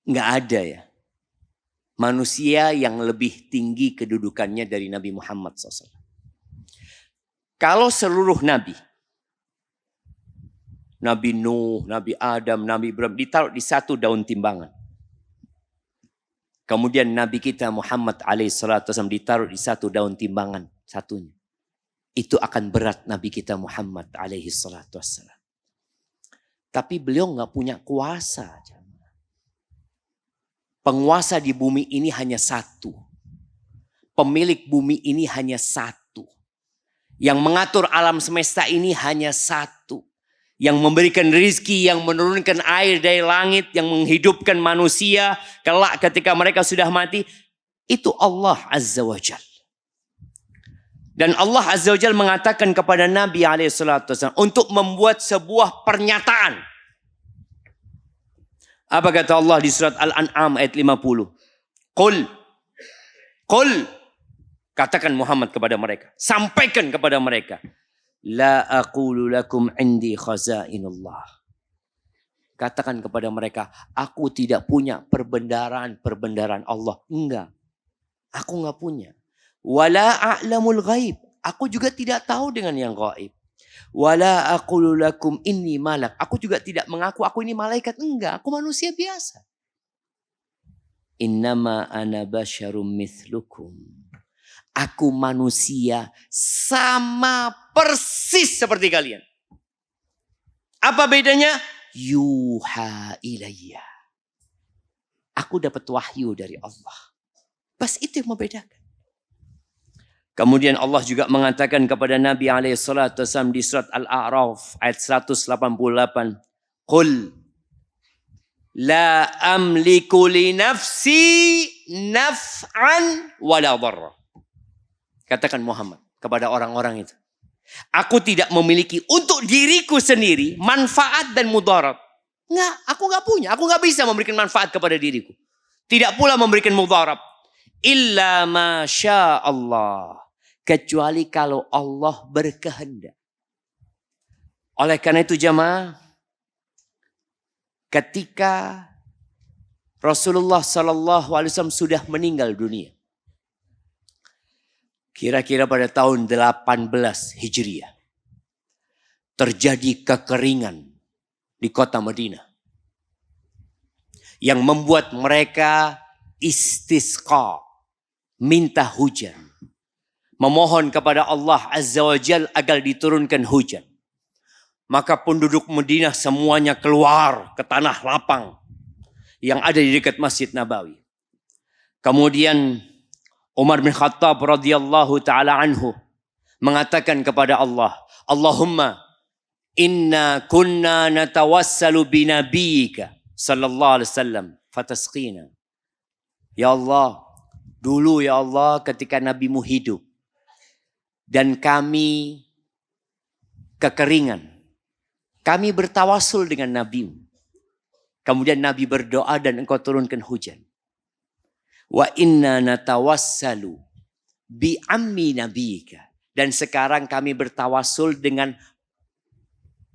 Nggak ada ya manusia yang lebih tinggi kedudukannya dari Nabi Muhammad SAW. Kalau seluruh nabi Nabi Nuh, Nabi Adam, Nabi Ibrahim ditaruh di satu daun timbangan. Kemudian Nabi kita Muhammad alaihissalam ditaruh di satu daun timbangan satunya. Itu akan berat Nabi kita Muhammad alaihissalam. Tapi beliau nggak punya kuasa. Penguasa di bumi ini hanya satu. Pemilik bumi ini hanya satu. Yang mengatur alam semesta ini hanya satu. Yang memberikan rizki, yang menurunkan air dari langit, yang menghidupkan manusia kelak ketika mereka sudah mati. Itu Allah Azza wa Jal. Dan Allah Azza wa Jal mengatakan kepada Nabi SAW untuk membuat sebuah pernyataan. Apa kata Allah di surat Al-An'am ayat 50? Qul. Katakan Muhammad kepada mereka. Sampaikan kepada mereka. La aqulu lakum indi khazainullah. Katakan kepada mereka, aku tidak punya perbendaharaan Allah. Enggak. Aku enggak punya. Wala a'lamul ghaib. Aku juga tidak tahu dengan yang gaib. Wala aqulu lakum inni malak. Aku juga tidak mengaku aku ini malaikat. Enggak, aku manusia biasa. Innama ana basyarum mithlukum. Aku manusia sama persis seperti kalian. Apa bedanya? Yuha ilayya. Aku dapat wahyu dari Allah. Bas itu yang membedakan. Kemudian Allah juga mengatakan kepada Nabi SAW di surat Al-A'raf ayat 188. Qul la amliku li nafsi naf'an wala dharra. Katakan Muhammad kepada orang-orang itu. Aku tidak memiliki untuk diriku sendiri manfaat dan mudarat. Enggak, aku enggak punya. Aku enggak bisa memberikan manfaat kepada diriku. Tidak pula memberikan mudarat. Illa masya Allah. Kecuali kalau Allah berkehendak. Oleh karena itu jamaah, ketika Rasulullah SAW sudah meninggal dunia, kira-kira pada tahun 18 Hijriah, terjadi kekeringan di kota Madinah. Yang membuat mereka istisqa, minta hujan. Memohon kepada Allah Azza wa Jal agar diturunkan hujan. Maka penduduk Madinah semuanya keluar ke tanah lapang yang ada di dekat Masjid Nabawi. Kemudian Umar bin Khattab radhiyallahu ta'ala anhu mengatakan kepada Allah, Allahumma inna kunna natawassalu binabiyika sallallahu alaihi wasallam fatasqina. Ya Allah, dulu ya Allah ketika Nabimu hidup dan kami kekeringan, kami bertawasul dengan Nabimu. Kemudian Nabi berdoa dan engkau turunkan hujan. Wa inna natawassalu bi ammi nabiyika. Dan sekarang kami bertawasul dengan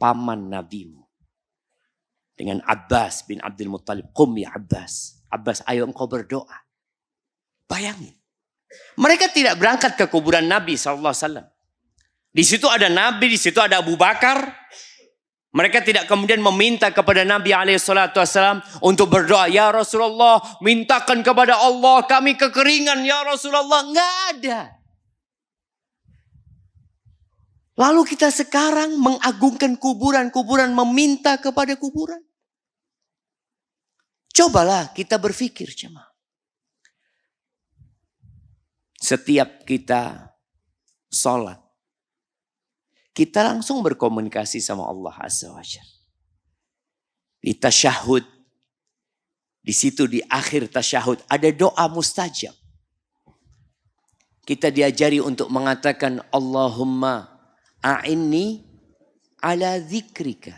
paman nabimu. Dengan Abbas bin Abdul Muttalib. Qum ya Abbas. Abbas, ayo engkau berdoa. Bayangin. Mereka tidak berangkat ke kuburan Nabi SAW. Di situ ada Nabi, di situ ada Abu Bakar. Mereka tidak kemudian meminta kepada Nabi SAW untuk berdoa. Ya Rasulullah, mintakan kepada Allah, kami kekeringan ya Rasulullah. Enggak ada. Lalu kita sekarang mengagungkan kuburan-kuburan, meminta kepada kuburan. Cobalah kita berpikir jemaah. Setiap kita sholat, kita langsung berkomunikasi sama Allah Azza wa Jalla. Di tasyahud, di situ di akhir tasyahud ada doa mustajab. Kita diajari untuk mengatakan Allahumma a'inni ala dzikrika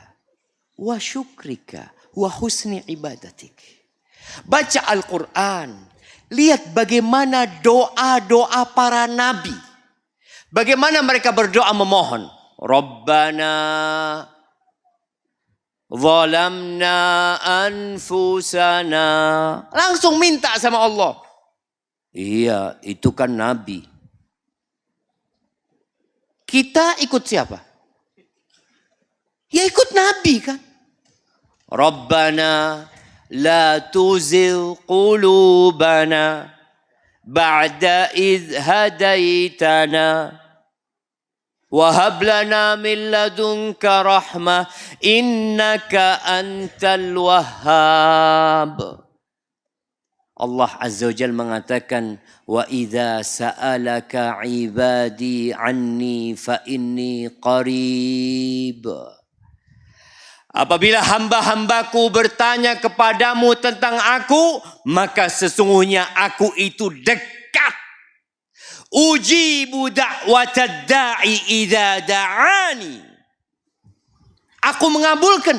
wa syukrika wa husni ibadatik. Baca Al-Quran. Lihat bagaimana doa-doa para nabi. Bagaimana mereka berdoa memohon. Rabbana zalamna anfusana. Langsung minta sama Allah. Iya, itu kan nabi. Kita ikut siapa? Ya ikut Nabi kan. Rabbana la tuzigh qulubana ba'da idh hadaitana wa hab lana min ladunka rahmah innaka antal wahhab. Allah Azza wa Jalla mengatakan wa idza sa'alaka ibadi anni fa inni qarib. Apabila hamba-hambaku bertanya kepadamu tentang aku, maka sesungguhnya aku itu dekat. Ujibu da'watad da'i idza da'ani. Aku mengabulkan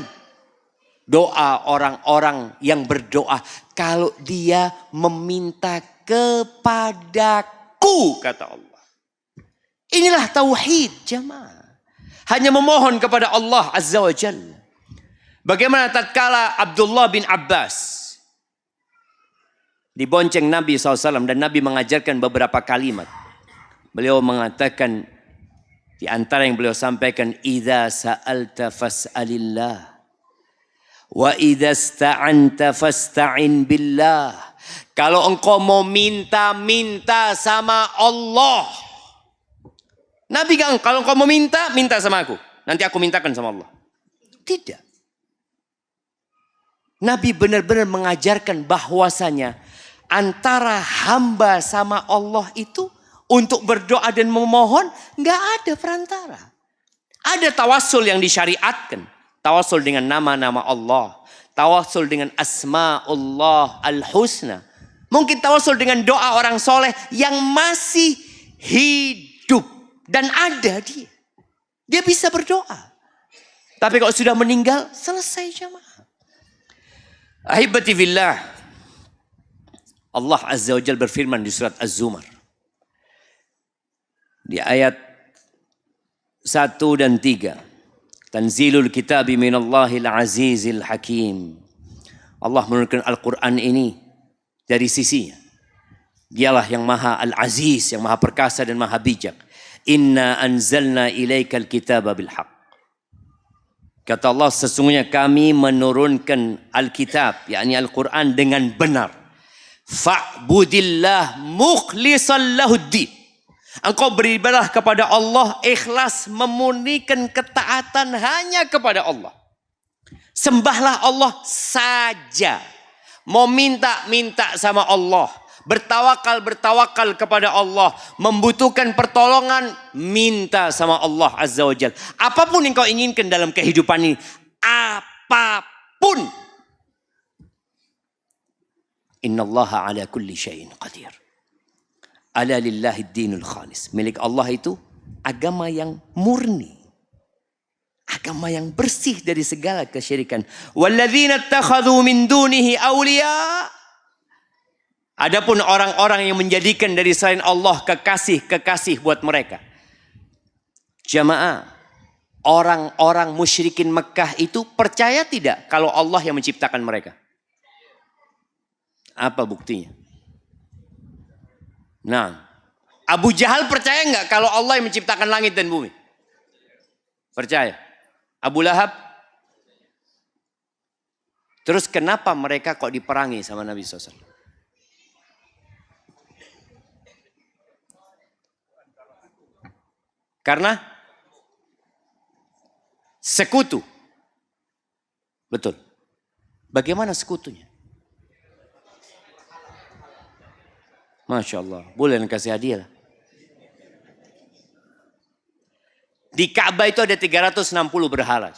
doa orang-orang yang berdoa kalau dia meminta kepadaku, kata Allah. Inilah tauhid jamaah. Hanya memohon kepada Allah Azza wa Jalla. Bagaimana tatkala Abdullah bin Abbas dibonceng Nabi SAW dan Nabi mengajarkan beberapa kalimat. Beliau mengatakan, di antara yang beliau sampaikan, idza sa'alta fas'alillah. Wa idza sta'anta fasta'in billah. Kalau engkau mau minta, minta sama Allah. Nabi bilang, kalau engkau mau minta, minta sama aku. Nanti aku mintakan sama Allah. Tidak. Nabi benar-benar mengajarkan bahwasanya antara hamba sama Allah itu untuk berdoa dan memohon nggak ada perantara. Ada tawassul yang disyariatkan. Tawassul dengan nama-nama Allah. Tawassul dengan asma'ullah al-husna. Mungkin tawassul dengan doa orang soleh yang masih hidup. Dan ada dia. Dia bisa berdoa. Tapi kalau sudah meninggal, selesai jamaah. Ahibati fillah. Allah Azza wa Jalla berfirman di surat Az-Zumar. Di ayat 1 dan 3. Tanzilul kitabi minallahil azizil hakim. Allah menurunkan Al-Quran ini dari sisinya. Dialah yang maha al-aziz, yang maha perkasa dan maha bijak. Inna anzalna ilaikal kitaba bilhaq. Kata Allah, sesungguhnya kami menurunkan Alkitab, yakni Al-Quran dengan benar. Fa'budillah mukhlisan lahuddin. Engkau beribadah kepada Allah, ikhlas memurnikan ketaatan hanya kepada Allah. Sembahlah Allah saja. Mau minta, minta sama Allah. Bertawakal kepada Allah. Membutuhkan pertolongan, minta sama Allah Azza wa Jalla. Apapun yang kau inginkan dalam kehidupan ini. Apapun. Innallaha ala kulli syai'in qadir. Ala lillahi dinul khalis. Milik Allah itu agama yang murni. Agama yang bersih dari segala kesyirikan. Walladzina ittakhadhu min dunihi awliya. Adapun orang-orang yang menjadikan dari selain Allah kekasih-kekasih buat mereka. Jamaah, orang-orang musyrikin Mekah itu percaya tidak kalau Allah yang menciptakan mereka? Apa buktinya? Nah, Abu Jahal percaya nggak kalau Allah yang menciptakan langit dan bumi? Percaya. Abu Lahab? Terus kenapa mereka kok diperangi sama Nabi SAW? Karena sekutu. Betul. Bagaimana sekutunya? Masya Allah. Boleh kasih hadiah. Di Ka'bah itu ada 360 berhala.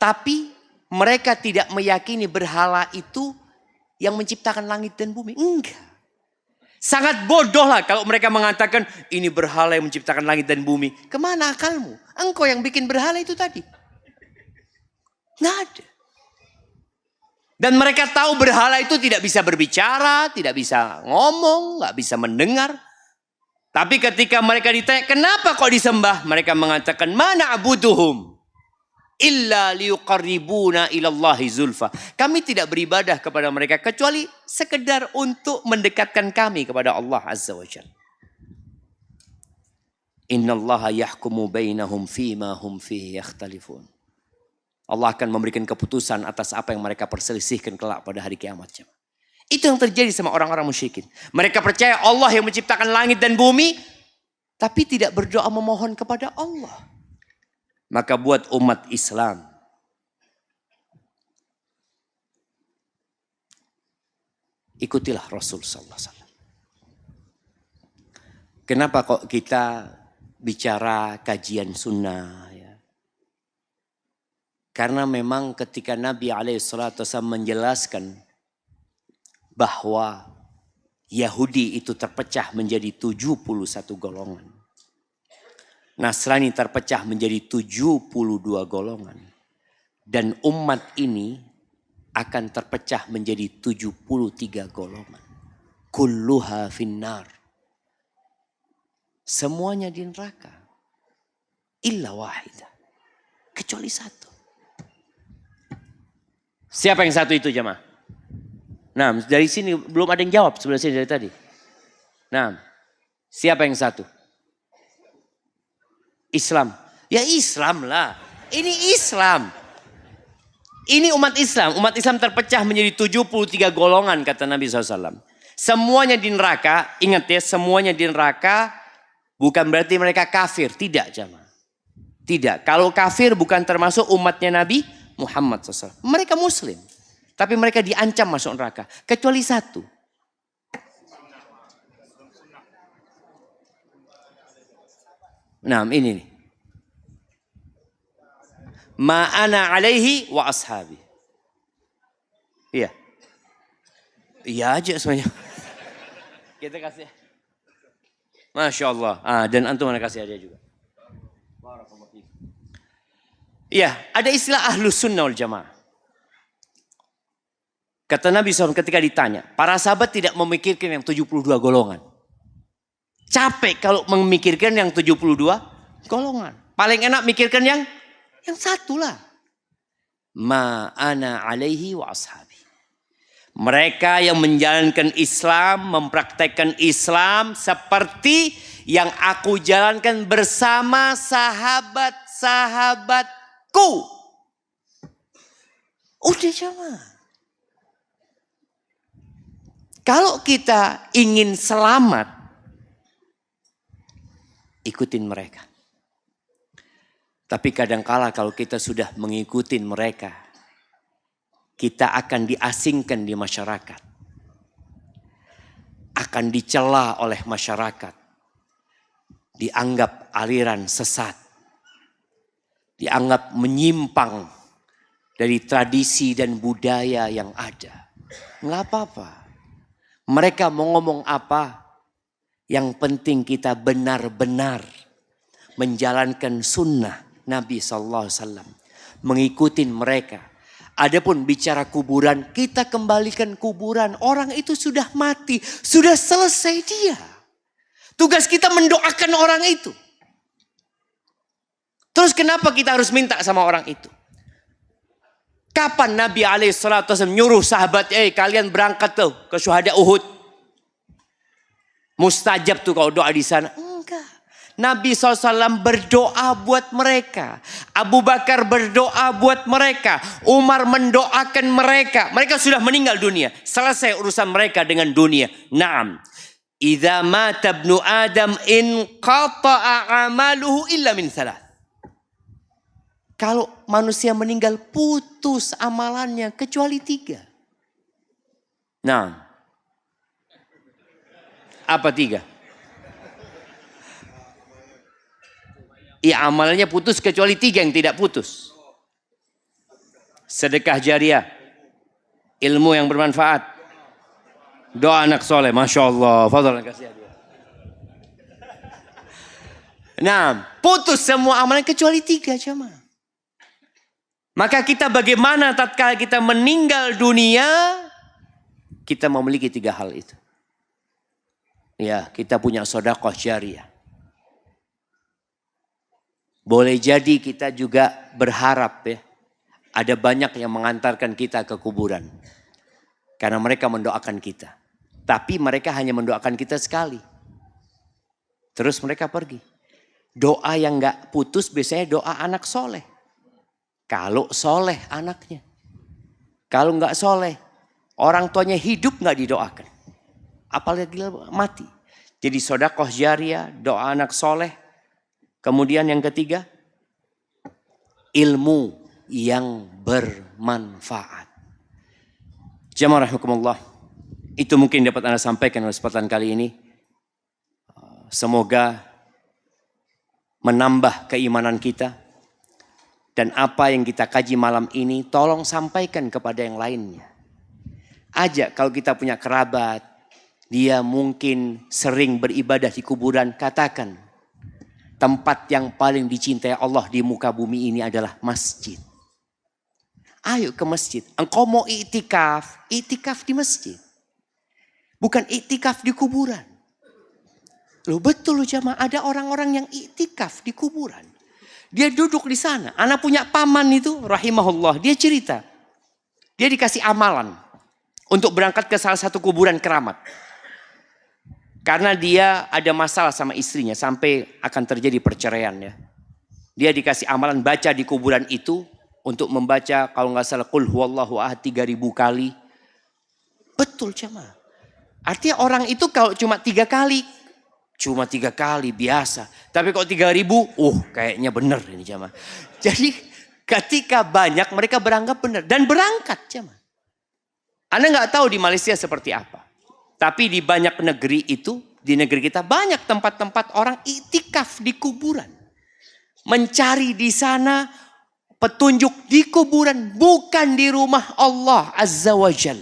Tapi mereka tidak meyakini berhala itu yang menciptakan langit dan bumi. Enggak. Sangat bodoh lah kalau mereka mengatakan ini berhala yang menciptakan langit dan bumi. Kemana akalmu? Engkau yang bikin berhala itu tadi. Nggak ada. Dan mereka tahu berhala itu tidak bisa berbicara, tidak bisa ngomong, nggak bisa mendengar. Tapi ketika mereka ditanya kenapa kok disembah? Mereka mengatakan mana abuduhum illa liuqarribuna ilallahi zulfa. Kami tidak beribadah kepada mereka kecuali sekedar untuk mendekatkan kami kepada Allah Azza wa Jalla. Innallaha yahkumu bainahum fima hum fihi yakhtalifun. Allah akan memberikan keputusan atas apa yang mereka perselisihkan kelak pada hari kiamat. Itu yang terjadi sama orang-orang musyrikin. Mereka percaya Allah yang menciptakan langit dan bumi, tapi tidak berdoa memohon kepada Allah. Maka buat umat Islam, ikutilah Rasul sallallahu alaihi wasallam. Kenapa kok kita bicara kajian sunnah? Ya? Karena memang ketika Nabi SAW menjelaskan bahwa Yahudi itu terpecah menjadi 71 golongan. Nasrani terpecah menjadi 72 golongan. Dan umat ini akan terpecah menjadi 73 golongan. Kulluha finnar. Semuanya di neraka. Illa wahidah. Kecuali satu. Siapa yang satu itu jemaah? Nah, dari sini belum ada yang jawab sebelah sini dari tadi. Nah, siapa yang satu? Islam. Ya Islam lah. Ini Islam. Ini umat Islam. Umat Islam terpecah menjadi 73 golongan kata Nabi SAW. Semuanya di neraka. Ingat ya, semuanya di neraka. Bukan berarti mereka kafir. Tidak jemaah. Tidak. Kalau kafir bukan termasuk umatnya Nabi Muhammad SAW. Mereka muslim. Tapi mereka diancam masuk neraka. Kecuali satu. Nah ini nih. Ma'ana alaihi wa ashabi. Iya. Iya aja semuanya. Kita kasih. Masya Allah. Dan antum mana kasih hadiah juga. Iya. Ada istilah ahlus sunnah wal jamaah. Kata Nabi SAW ketika ditanya, para sahabat tidak memikirkan yang 72 golongan. Capek kalau memikirkan yang 72 golongan. Paling enak mikirkan yang satu lah. Ma'ana alaihi wa ashabi. Mereka yang menjalankan Islam, mempraktekkan Islam seperti yang aku jalankan bersama sahabat-sahabatku. Udah jemaah. Kalau kita ingin selamat, ikutin mereka. Tapi kadangkala kalau kita sudah mengikuti mereka, kita akan diasingkan di masyarakat. Akan dicela oleh masyarakat. Dianggap aliran sesat. Dianggap menyimpang dari tradisi dan budaya yang ada. Nggak apa-apa. Mereka mau ngomong apa, yang penting kita benar-benar menjalankan sunnah Nabi SAW. Mengikuti mereka. Adapun bicara kuburan, kita kembalikan kuburan. Orang itu sudah mati, sudah selesai dia. Tugas kita mendoakan orang itu. Terus kenapa kita harus minta sama orang itu? Kapan Nabi SAW nyuruh sahabat, kalian berangkat tuh ke syuhada Uhud. Mustajab tuh kalau doa di sana. Enggak. Nabi SAW berdoa buat mereka. Abu Bakar berdoa buat mereka. Umar mendoakan mereka. Mereka sudah meninggal dunia. Selesai urusan mereka dengan dunia. Naam. Idza mata ibnu Adam in qata'a amaluhu illa min thalath. Kalau manusia meninggal putus amalannya kecuali 3. Nah. Apa 3? Iya amalannya putus kecuali 3 yang tidak putus. Sedekah jariah. Ilmu yang bermanfaat. Doa anak soleh. Masya Allah. Fadhal kasih hadiah. Nah putus semua amalan kecuali 3 jemaah. Maka kita bagaimana tatkala kita meninggal dunia, kita memiliki 3 hal itu. Ya, kita punya sedekah jariah. Boleh jadi kita juga berharap ya, ada banyak yang mengantarkan kita ke kuburan. Karena mereka mendoakan kita. Tapi mereka hanya mendoakan kita sekali. Terus mereka pergi. Doa yang nggak putus biasanya doa anak soleh. Kalau soleh anaknya. Kalau nggak soleh, orang tuanya hidup nggak didoakan. Apalagi mati. Jadi sedekah jariyah, doa anak soleh. Kemudian yang ketiga, ilmu yang bermanfaat. Jamaah rahimakumullah. Itu mungkin dapat Anda sampaikan pada kesempatan kali ini. Semoga menambah keimanan kita. Dan apa yang kita kaji malam ini tolong sampaikan kepada yang lainnya. Ajak kalau kita punya kerabat, dia mungkin sering beribadah di kuburan, katakan tempat yang paling dicintai Allah di muka bumi ini adalah masjid. Ayo ke masjid. Engkau mau iktikaf, iktikaf di masjid. Bukan iktikaf di kuburan. Loh betul loh jamaah, ada orang-orang yang iktikaf di kuburan. Dia duduk di sana. Anak punya paman itu rahimahullah, dia cerita. Dia dikasih amalan untuk berangkat ke salah satu kuburan keramat. Karena dia ada masalah sama istrinya sampai akan terjadi perceraian ya. Dia dikasih amalan baca di kuburan itu untuk membaca kalau nggak salah qul huwallahu ahad 3000 kali. Betul jemaah. Artinya orang itu kalau cuma 3 kali, cuma 3 kali biasa. Tapi kalau 3000, kayaknya benar ini jemaah. Jadi ketika banyak mereka beranggap benar dan berangkat jemaah. Anda nggak tahu di Malaysia seperti apa. Tapi di banyak negeri itu, di negeri kita banyak tempat-tempat orang iktikaf di kuburan. Mencari di sana petunjuk di kuburan, bukan di rumah Allah Azza wa Jal.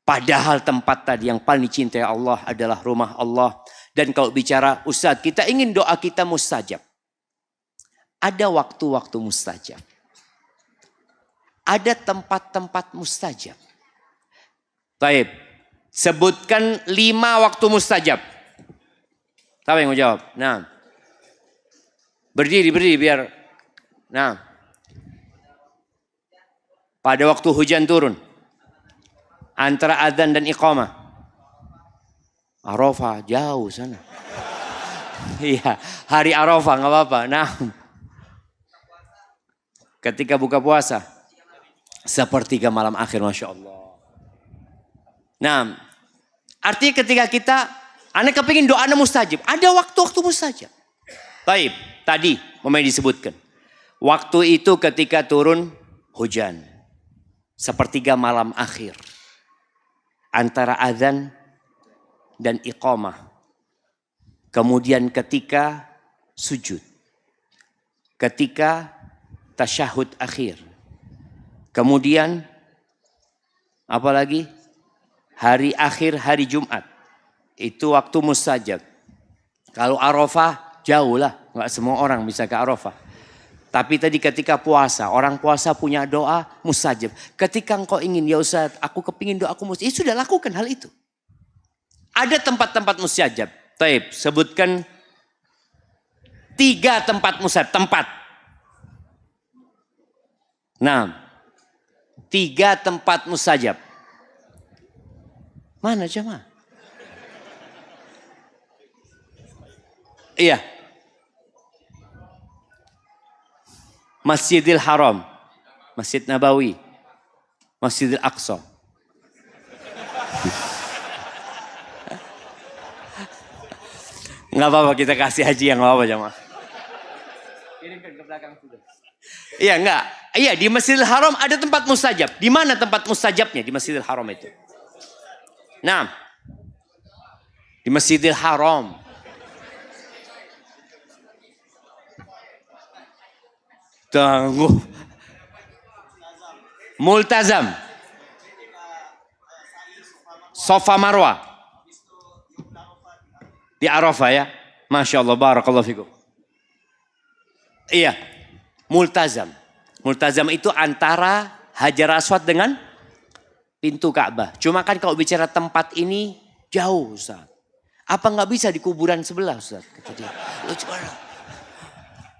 Padahal tempat tadi yang paling dicintai Allah adalah rumah Allah. Dan kalau bicara Ustaz, kita ingin doa kita mustajab. Ada waktu-waktu mustajab. Ada tempat-tempat mustajab. Baik. Sebutkan 5 waktu mustajab. Siapa yang mau jawab? Nah. Berdiri biar. Nah. Pada waktu hujan turun. Antara adzan dan iqamah. Arafah jauh sana. Iya, hari Arafah enggak apa-apa. Nah. Ketika buka puasa. Sepertiga malam akhir, Masya Allah. Nah, artinya ketika kita, Anda kepingin doa Anda mustajab. Ada waktu-waktu mustajab. Baik, tadi memang disebutkan. Waktu itu ketika turun hujan. Sepertiga malam akhir. Antara azan dan iqamah. Kemudian ketika sujud. Ketika tasyahud akhir. Kemudian apa lagi? Hari akhir hari Jumat. Itu waktu mustajab. Kalau Arafah jauh lah. Nggak semua orang bisa ke Arafah. Tapi tadi ketika puasa. Orang puasa punya doa mustajab. Ketika engkau ingin, ya Ustaz aku kepingin doa aku mustajab. Sudah lakukan hal itu. Ada tempat-tempat mustajab. Taib, sebutkan 3 tempat mustajab. Tempat. Nah. 3 tempat mustajab. Mana jemaah? Iya. Masjidil Haram. Masjid Nabawi. Masjidil Aqsa. Nggak apa-apa kita kasih haji yang nggak apa-apa jemaah. Kirimkan ke belakang sudah. Iya enggak. Iya di Masjidil Haram ada tempat mustajab. Di mana tempat mustajabnya di Masjidil Haram itu? Nah, di Masjidil Haram. Tunggu. Multazam. Sofa Marwah. Di Arafah ya. Masya Allah, barakallahu fikum. Iya, multazam. Multazam itu antara Hajar Aswad dengan pintu Ka'bah. Cuma kan kalau bicara tempat ini jauh Ustaz. Apa nggak bisa di kuburan sebelah Ustaz?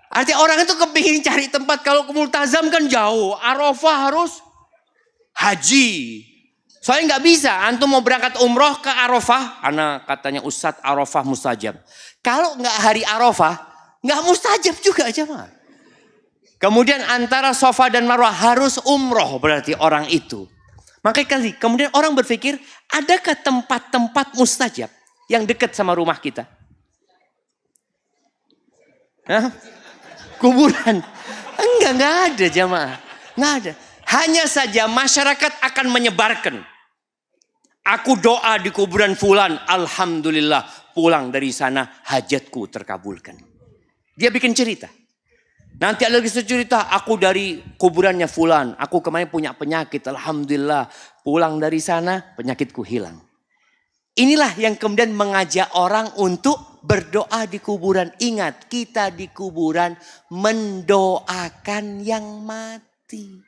Artinya orang itu kepingin cari tempat. Kalau ke multazam kan jauh. Arafah harus haji. Soalnya nggak bisa. Antum mau berangkat umroh ke Arafah. Karena katanya Ustaz Arafah mustajab. Kalau nggak hari Arafah. Nggak mustajab juga jemaah. Kemudian antara Safa dan Marwah harus umroh berarti orang itu. Makanya kemudian orang berpikir, adakah tempat-tempat mustajab yang dekat sama rumah kita? Hah? Kuburan. Enggak ada jemaah. Enggak ada. Hanya saja masyarakat akan menyebarkan. Aku doa di kuburan fulan, alhamdulillah pulang dari sana hajatku terkabulkan. Dia bikin cerita. Nanti ada lagi cerita, aku dari kuburannya fulan, aku kemarin punya penyakit, alhamdulillah pulang dari sana penyakitku hilang. Inilah yang kemudian mengajak orang untuk berdoa di kuburan. Ingat, kita di kuburan mendoakan yang mati.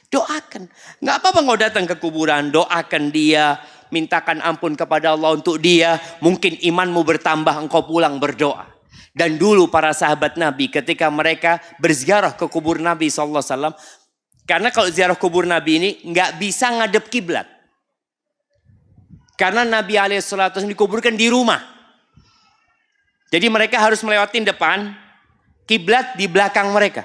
Doakan. Nggak apa-apa kalau datang ke kuburan, doakan dia, mintakan ampun kepada Allah untuk dia. Mungkin imanmu bertambah, engkau pulang berdoa. Dan dulu para sahabat Nabi ketika mereka berziarah ke kubur Nabi SAW. Karena kalau ziarah kubur Nabi ini nggak bisa ngadep kiblat. Karena Nabi SAW dikuburkan di rumah. Jadi mereka harus melewati depan, kiblat di belakang mereka.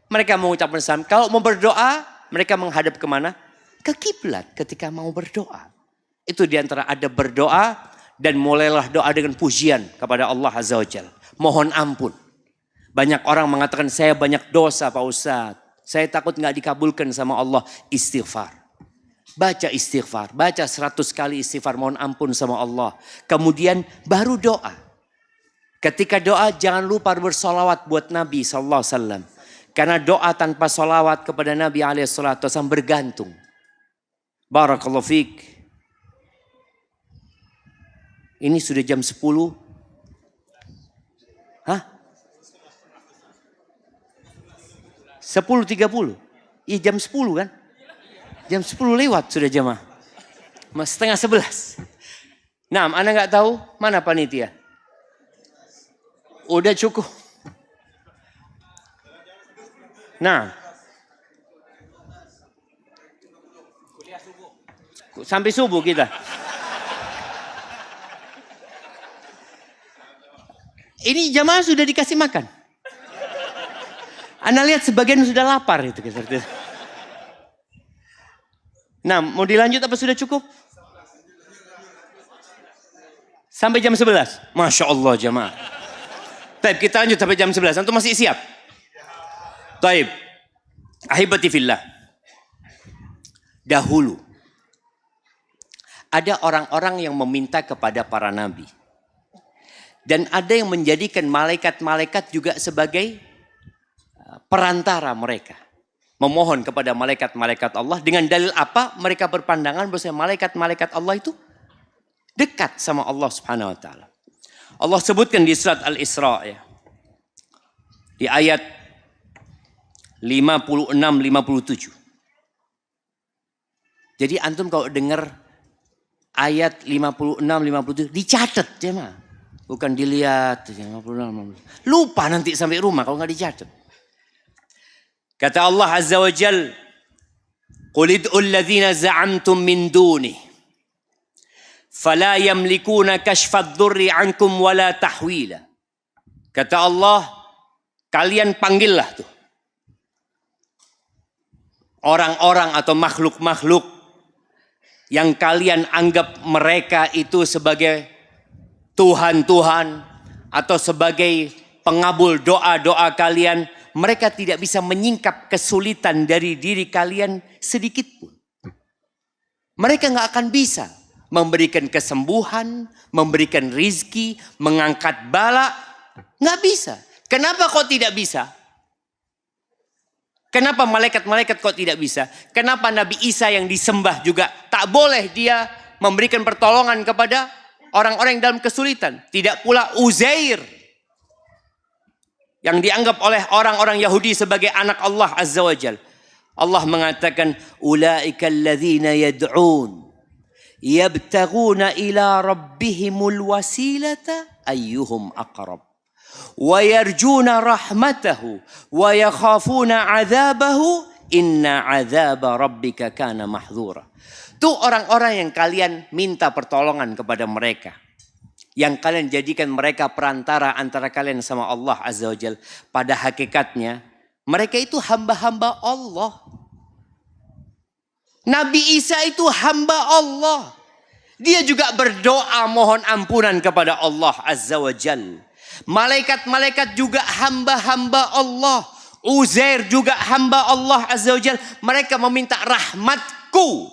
Mereka mengucapkan salam. Kalau mau berdoa, mereka menghadap kemana? Ke kiblat ketika mau berdoa. Itu diantara ada berdoa dan mulailah doa dengan pujian kepada Allah Azza wa Jalla. Mohon ampun. Banyak orang mengatakan saya banyak dosa Pak Ustadz. Saya takut nggak dikabulkan sama Allah. Istighfar. Baca istighfar. Baca 100 kali istighfar. Mohon ampun sama Allah. Kemudian baru doa. Ketika doa jangan lupa bersolawat buat Nabi SAW. Karena doa tanpa solawat kepada Nabi SAW bergantung. Barakallahu fiik. Ini sudah jam 10. Hah? 10.30. Iya jam 10 kan? Jam 10 lewat sudah jemaah. Setengah 11. Nah, Anda nggak tahu mana panitia? Udah cukup. Nah. Sampai subuh kita. Ini jamaah sudah dikasih makan. Anda lihat sebagian sudah lapar itu. Nah, mau dilanjut apa sudah cukup? Sampai jam 11. Masya Allah jamaah. Baik, kita lanjut sampai jam 11. Antum masih siap? Baik. Ahibati fillah. Dahulu ada orang-orang yang meminta kepada para nabi. Dan ada yang menjadikan malaikat-malaikat juga sebagai perantara mereka. Memohon kepada malaikat-malaikat Allah. Dengan dalil apa? Mereka berpandangan bahwa malaikat-malaikat Allah itu dekat sama Allah Subhanahu wa ta'ala. Allah sebutkan di surat Al-Isra ya. Di ayat 56-57. Jadi antum kalau dengar ayat 56-57 dicatat ya mah. Bukan dilihat 56-57. Lupa nanti sampai rumah kalau nggak dicatat. Kata Allah Azza wa Jal, "Qul id'ul ladzina za'amtum min duni fala yamlikuna kashfadh dhurri 'ankum wala tahwila." Kata Allah, kalian panggillah tuh orang-orang atau makhluk-makhluk yang kalian anggap mereka itu sebagai Tuhan-Tuhan atau sebagai pengabul doa-doa kalian. Mereka tidak bisa menyingkap kesulitan dari diri kalian sedikit pun. Mereka nggak akan bisa memberikan kesembuhan, memberikan rizki, mengangkat bala. Nggak bisa. Kenapa kok tidak bisa? Kenapa malaikat-malaikat kok tidak bisa? Kenapa Nabi Isa yang disembah juga tak boleh dia memberikan pertolongan kepada orang-orang yang dalam kesulitan? Tidak pula Uzair yang dianggap oleh orang-orang Yahudi sebagai anak Allah Azza wa Jal. Allah mengatakan, "Ulaika alladzina yad'un yabtaghuna ila rabbihimul wasilata ayyuhum aqrab wa yarjuna rahmatahu wa yakhafuna 'adzabahu inna 'adzaba rabbika kana mahdzura." Itu orang-orang yang kalian minta pertolongan kepada mereka. yang kalian jadikan mereka perantara antara kalian sama Allah Azza wa Jalla. Pada hakikatnya mereka itu hamba-hamba Allah. Nabi Isa itu hamba Allah. Dia juga berdoa mohon ampunan kepada Allah Azza wa Jalla. Malaikat-malaikat juga hamba-hamba Allah. Uzair juga hamba Allah Azza wa Jalla. Mereka meminta rahmatku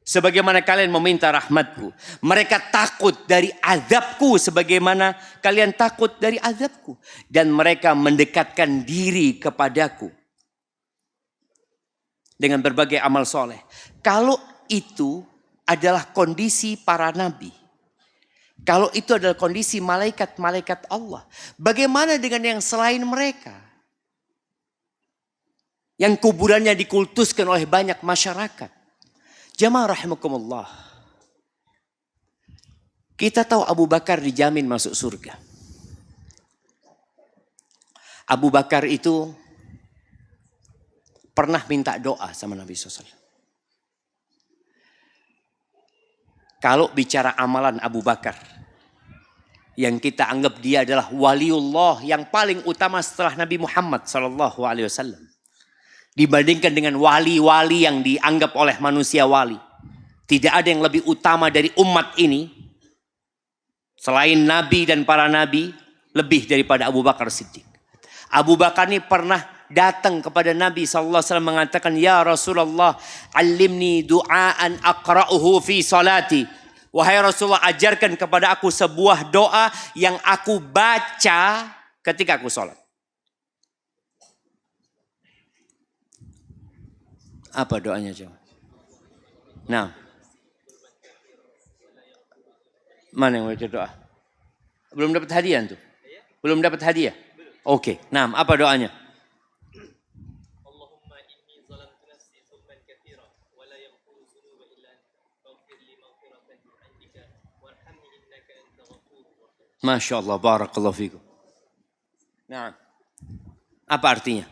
sebagaimana kalian meminta rahmatku. Mereka takut dari azabku sebagaimana kalian takut dari azabku. Dan mereka mendekatkan diri kepadaku dengan berbagai amal soleh. Kalau itu adalah kondisi para nabi, kalau itu adalah kondisi malaikat-malaikat Allah, bagaimana dengan yang selain mereka? Yang kuburannya dikultuskan oleh banyak masyarakat. Jamaah rahimakumullah. Kita tahu Abu Bakar dijamin masuk surga. Abu Bakar itu pernah minta doa sama Nabi SAW. Kalau bicara amalan Abu Bakar, yang kita anggap dia adalah waliullah yang paling utama setelah Nabi Muhammad SAW. Dibandingkan dengan wali-wali yang dianggap oleh manusia wali. Tidak ada yang lebih utama dari umat ini. Selain Nabi dan para Nabi, lebih daripada Abu Bakar Siddiq. Abu Bakar ini pernah datang kepada Nabi SAW mengatakan, Ya Rasulullah, alimni du'aan aqra'uhu fi salati. Wahai Rasulullah, ajarkan kepada aku sebuah doa yang aku baca ketika aku sholat. Apa doanya coba? Nah, mana yang baca doa? Belum dapat hadiah tuh? Belum dapat hadiah? Oke, nah apa doanya? Allahumma inni zalamtu nafsi zulman katsiran wa la yaghfiru dzunuba illa anta faghfir li maghfiratan min 'indika warhamni innaka antal ghafurur rahim. Masya Allah, barakallahu fikum. Nah, apa artinya?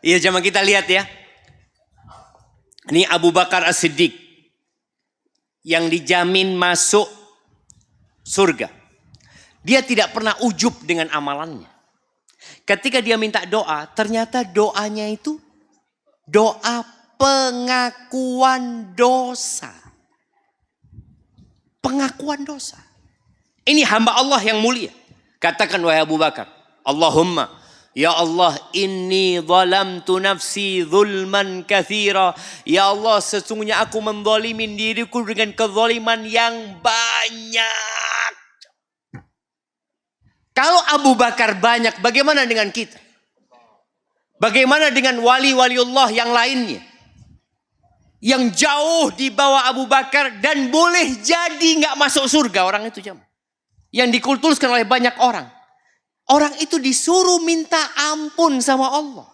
Iya, jamaah kita lihat ya. Ini Abu Bakar As-Siddiq yang dijamin masuk surga. Dia tidak pernah ujub dengan amalannya. Ketika dia minta doa, ternyata doanya itu doa pengakuan dosa. Pengakuan dosa. Ini hamba Allah yang mulia. Katakan wahai Abu Bakar, Allahumma, Ya Allah, inni zalamtu nafsi zulman katsira. Ya Allah, sesungguhnya aku menzalimin diriku dengan kezaliman yang banyak. Kalau Abu Bakar banyak, bagaimana dengan kita? Bagaimana dengan wali-waliullah yang lainnya? Yang jauh di bawah Abu Bakar dan boleh jadi nggak masuk surga orang itu, jam. Yang dikultuskan oleh banyak orang. Orang itu disuruh minta ampun sama Allah.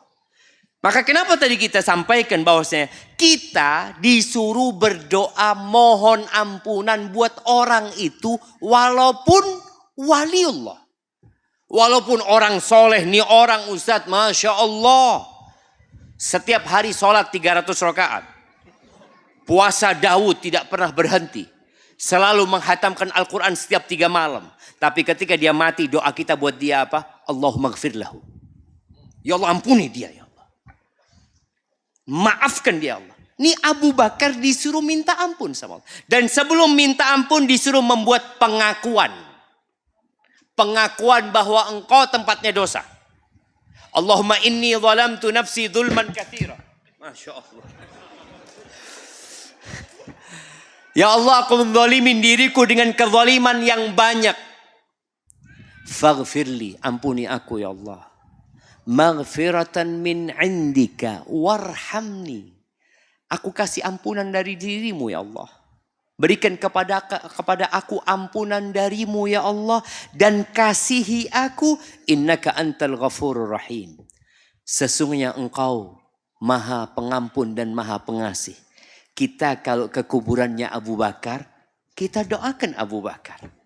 Maka kenapa tadi kita sampaikan bahwasanya kita disuruh berdoa mohon ampunan buat orang itu walaupun waliullah. Walaupun orang soleh, nih orang ustadz, Masya Allah. Setiap hari sholat 300 rakaat. Puasa Daud tidak pernah berhenti. Selalu menghatamkan Al-Quran setiap 3 malam. Tapi ketika dia mati, doa kita buat dia apa? Allahumma gfir lahu. Ya Allah, ampuni dia ya Allah. Maafkan dia Allah. Ini Abu Bakar disuruh minta ampun sama Allah. Dan sebelum minta ampun disuruh membuat pengakuan. Pengakuan bahwa engkau tempatnya dosa. Allahumma inni zalamtu nafsi zulman katsira. Masya Allah. Ya Allah, aku menzalimin diriku dengan kezaliman yang banyak. Faghfirli, ampuni aku ya Allah. Maghfiratan min indika warhamni. Aku kasih ampunan dari dirimu ya Allah. Berikan kepada aku ampunan darimu ya Allah. Dan kasihi aku, innaka antal ghafurur rahim. Sesungguhnya engkau maha pengampun dan maha pengasih. Kita kalau ke kuburannya Abu Bakar, kita doakan Abu Bakar.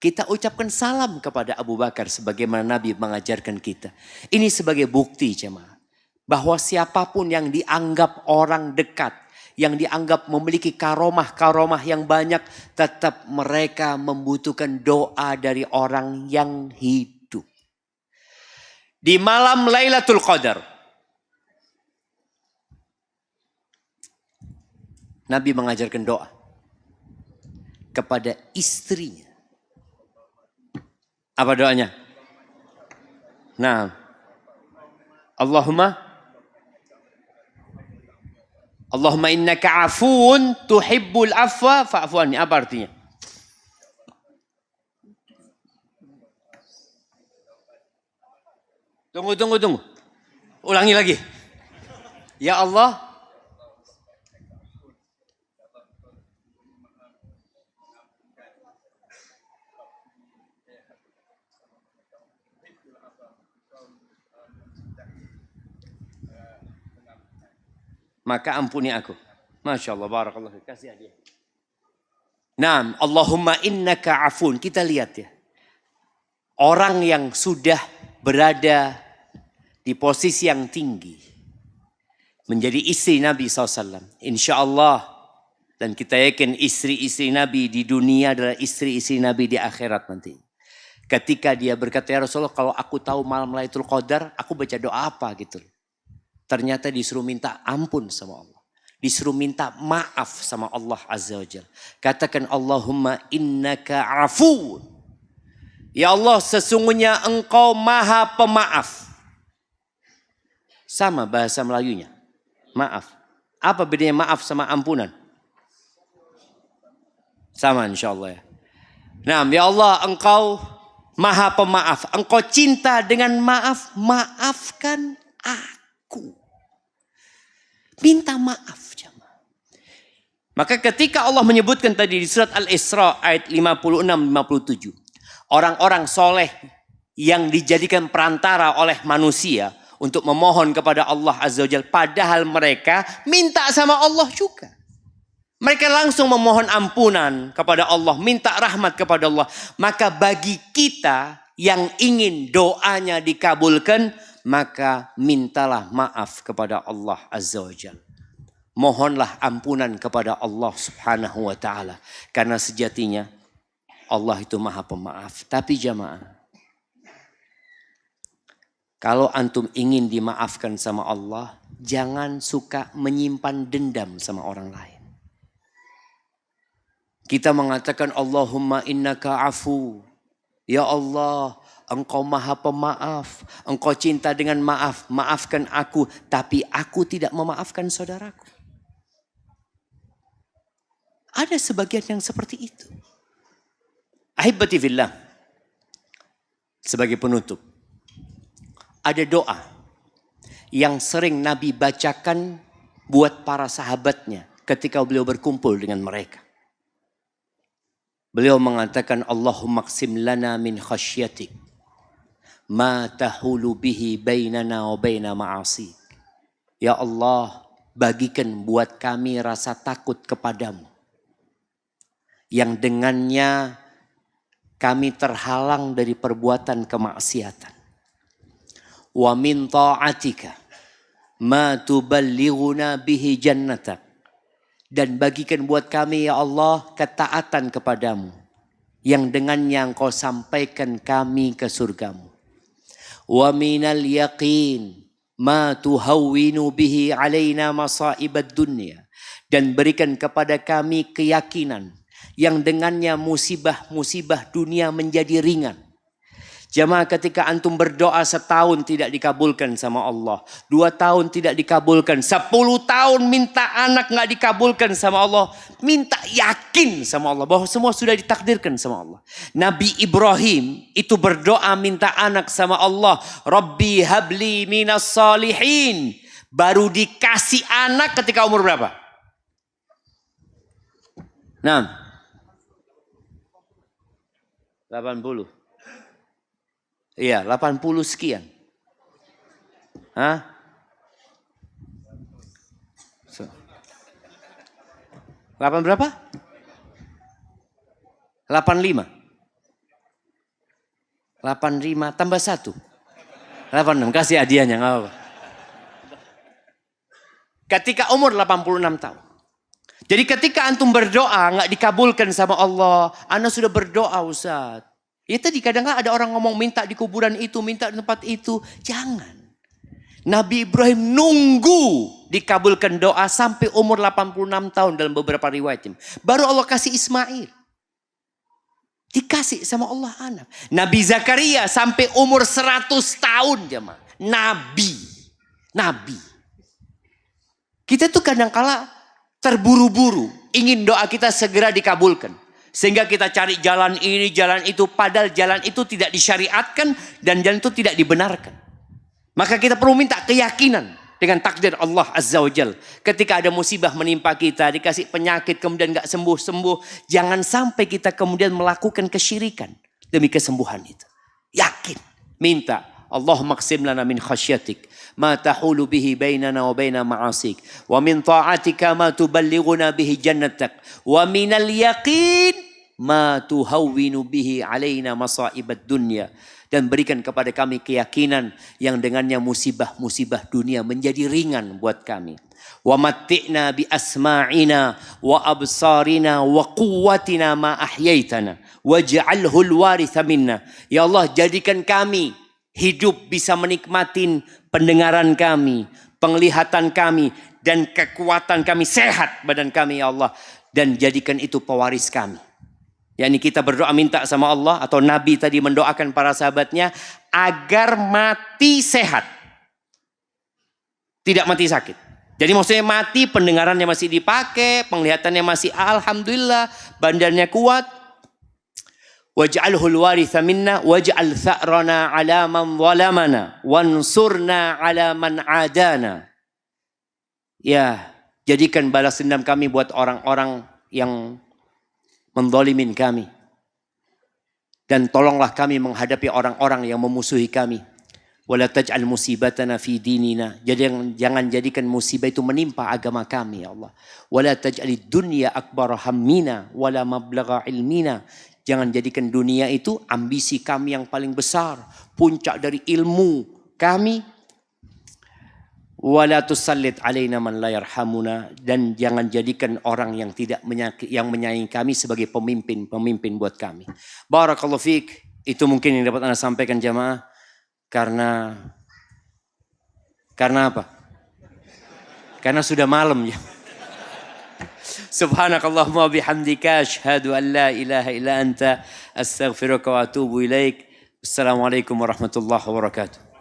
Kita ucapkan salam kepada Abu Bakar sebagaimana Nabi mengajarkan kita. Ini sebagai bukti jemaah. Bahwa siapapun yang dianggap orang dekat, yang dianggap memiliki karomah-karomah yang banyak, tetap mereka membutuhkan doa dari orang yang hidup. Di malam Lailatul Qadar, Nabi mengajarkan doa kepada istrinya. Apa doanya? Nah, Allahumma innaka afuun tuhibbul afwa fa'fu anni. Apa artinya? Tunggu. Ulangi lagi. Ya Allah, maka ampuni aku. Masya Allah, barakallahu fiik. Kasih hadiah. Naam, Allahumma innaka afun. Kita lihat ya. Orang yang sudah berada di posisi yang tinggi. Menjadi istri Nabi SAW. Insya Allah. Dan kita yakin istri-istri Nabi di dunia adalah istri-istri Nabi di akhirat nanti. Ketika dia berkata, ya Rasulullah, kalau aku tahu malam Lailatul Qadar, aku baca doa apa gitu. Ternyata disuruh minta ampun sama Allah. Disuruh minta maaf sama Allah Azza wa Jalla. Katakan Allahumma innaka afuun. Ya Allah, sesungguhnya engkau maha pemaaf. Sama bahasa Melayunya. Maaf. Apa bedanya maaf sama ampunan? Sama insya Allah ya. Nah, ya Allah, engkau maha pemaaf. Engkau cinta dengan maaf. Maafkan aku. Minta maaf jemaah. Maka ketika Allah menyebutkan tadi di surat Al-Isra ayat 56-57. Orang-orang soleh yang dijadikan perantara oleh manusia untuk memohon kepada Allah Azza wa Jalla. Padahal mereka minta sama Allah juga. Mereka langsung memohon ampunan kepada Allah. Minta rahmat kepada Allah. Maka bagi kita yang ingin doanya dikabulkan, maka mintalah maaf kepada Allah Azza wa Jalla. Mohonlah ampunan kepada Allah Subhanahu wa ta'ala. Karena sejatinya Allah itu maha pemaaf. Tapi jamaah, kalau antum ingin dimaafkan sama Allah, jangan suka menyimpan dendam sama orang lain. Kita mengatakan Allahumma innaka afu. Ya Allah, engkau maha pemaaf. Engkau cinta dengan maaf. Maafkan aku. Tapi aku tidak memaafkan saudaraku. Ada sebagian yang seperti itu. Ahibati fillah. Sebagai penutup. Ada doa yang sering Nabi bacakan buat para sahabatnya ketika beliau berkumpul dengan mereka. Beliau mengatakan Allahumma qsim lana min khasyatik ma tahulu bihi bainana wa baina ma'asik. Ya Allah, bagikan buat kami rasa takut kepadamu yang dengannya kami terhalang dari perbuatan kemaksiatan. Wa min ta'atika ma tuballighuna bihi jannatak. Dan bagikan buat kami ya Allah ketaatan kepadamu. Yang dengannya engkau sampaikan kami ke surgamu. Wa minal yaqin ma tuhawwinu bihi alaina masaibad dunya. Dan berikan kepada kami keyakinan. Yang dengannya musibah-musibah dunia menjadi ringan. Jamaah, ketika antum berdoa setahun tidak dikabulkan sama Allah. 2 tahun tidak dikabulkan. 10 tahun minta anak gak dikabulkan sama Allah. Minta yakin sama Allah bahwa semua sudah ditakdirkan sama Allah. Nabi Ibrahim itu berdoa minta anak sama Allah. Rabbi habli minas salihin. Baru dikasih anak ketika umur berapa? Nah, 80. Iya, 80 sekian. Hah? 8 berapa? 85. 85 tambah 1. 86, kasih hadiahnya, enggak apa-apa. Ketika umur 86 tahun. Jadi ketika antum berdoa nggak dikabulkan sama Allah, ana sudah berdoa Ustaz. Ya tadi kadang-kadang ada orang ngomong minta di kuburan itu, minta di tempat itu. Jangan. Nabi Ibrahim nunggu dikabulkan doa sampai umur 86 tahun dalam beberapa riwayat. Baru Allah kasih Ismail. Dikasih sama Allah anak. Nabi Zakaria sampai umur 100 tahun jemaah. Nabi. Kita tuh kadang-kala terburu-buru. Ingin doa kita segera dikabulkan. Sehingga kita cari jalan ini, jalan itu. Padahal jalan itu tidak disyariatkan dan jalan itu tidak dibenarkan. Maka kita perlu minta keyakinan dengan takdir Allah Azza wa Jal. Ketika ada musibah menimpa kita, dikasih penyakit kemudian gak sembuh-sembuh. Jangan sampai kita kemudian melakukan kesyirikan demi kesembuhan itu. Yakin. Minta. Allahumma qsim lana min khasyatik. Ma tahulu bihi bainana wa baina ma'asik. Wa min ta'atika ma tuballighuna bihi jannatak. Wa minal yaqin ma tuhawwinu bihi alaina masa'ibad dunya. Dan berikan kepada kami keyakinan yang dengannya musibah-musibah dunia menjadi ringan buat kami. Wa matti'na bi asma'ina wa absarina wa quwwatina ma ahyaitana waj'alhu al-waritha minna. Ya Allah, jadikan kami hidup bisa menikmatin pendengaran kami, penglihatan kami dan kekuatan kami, sehat badan kami ya Allah, dan jadikan itu pewaris kami. yakni kita berdoa minta sama Allah, atau Nabi tadi mendoakan para sahabatnya agar mati sehat, tidak mati sakit. Jadi maksudnya mati pendengarannya masih dipakai, penglihatannya masih alhamdulillah, badannya kuat. Waj'alhul waritha minna waj'al tha'rana 'ala man zalamana wansurna 'ala man 'adana. Ya, jadikan balas dendam kami buat orang-orang yang menzalimin kami. Dan tolonglah kami menghadapi orang-orang yang memusuhi kami. Wala taj'al musibatana fi dinina. Jadi jangan jadikan musibah itu menimpa agama kami ya Allah. Wala taj'alid dunya akbar hammina wala mablagha ilmina. Jangan jadikan dunia itu ambisi kami yang paling besar, puncak dari ilmu kami. Wala tusallit alaina man la yarhamuna, dan jangan jadikan orang yang tidak menyayangi kami sebagai pemimpin buat kami. Barakallahu fiik. Itu mungkin yang dapat Anda sampaikan jamaah. Karena apa? Karena sudah malam ya. Subhanakallahumma bihamdika asyhadu an la ilaha illa anta astaghfiruka wa atubu ilaik. Assalamualaikum warahmatullahi wabarakatuh.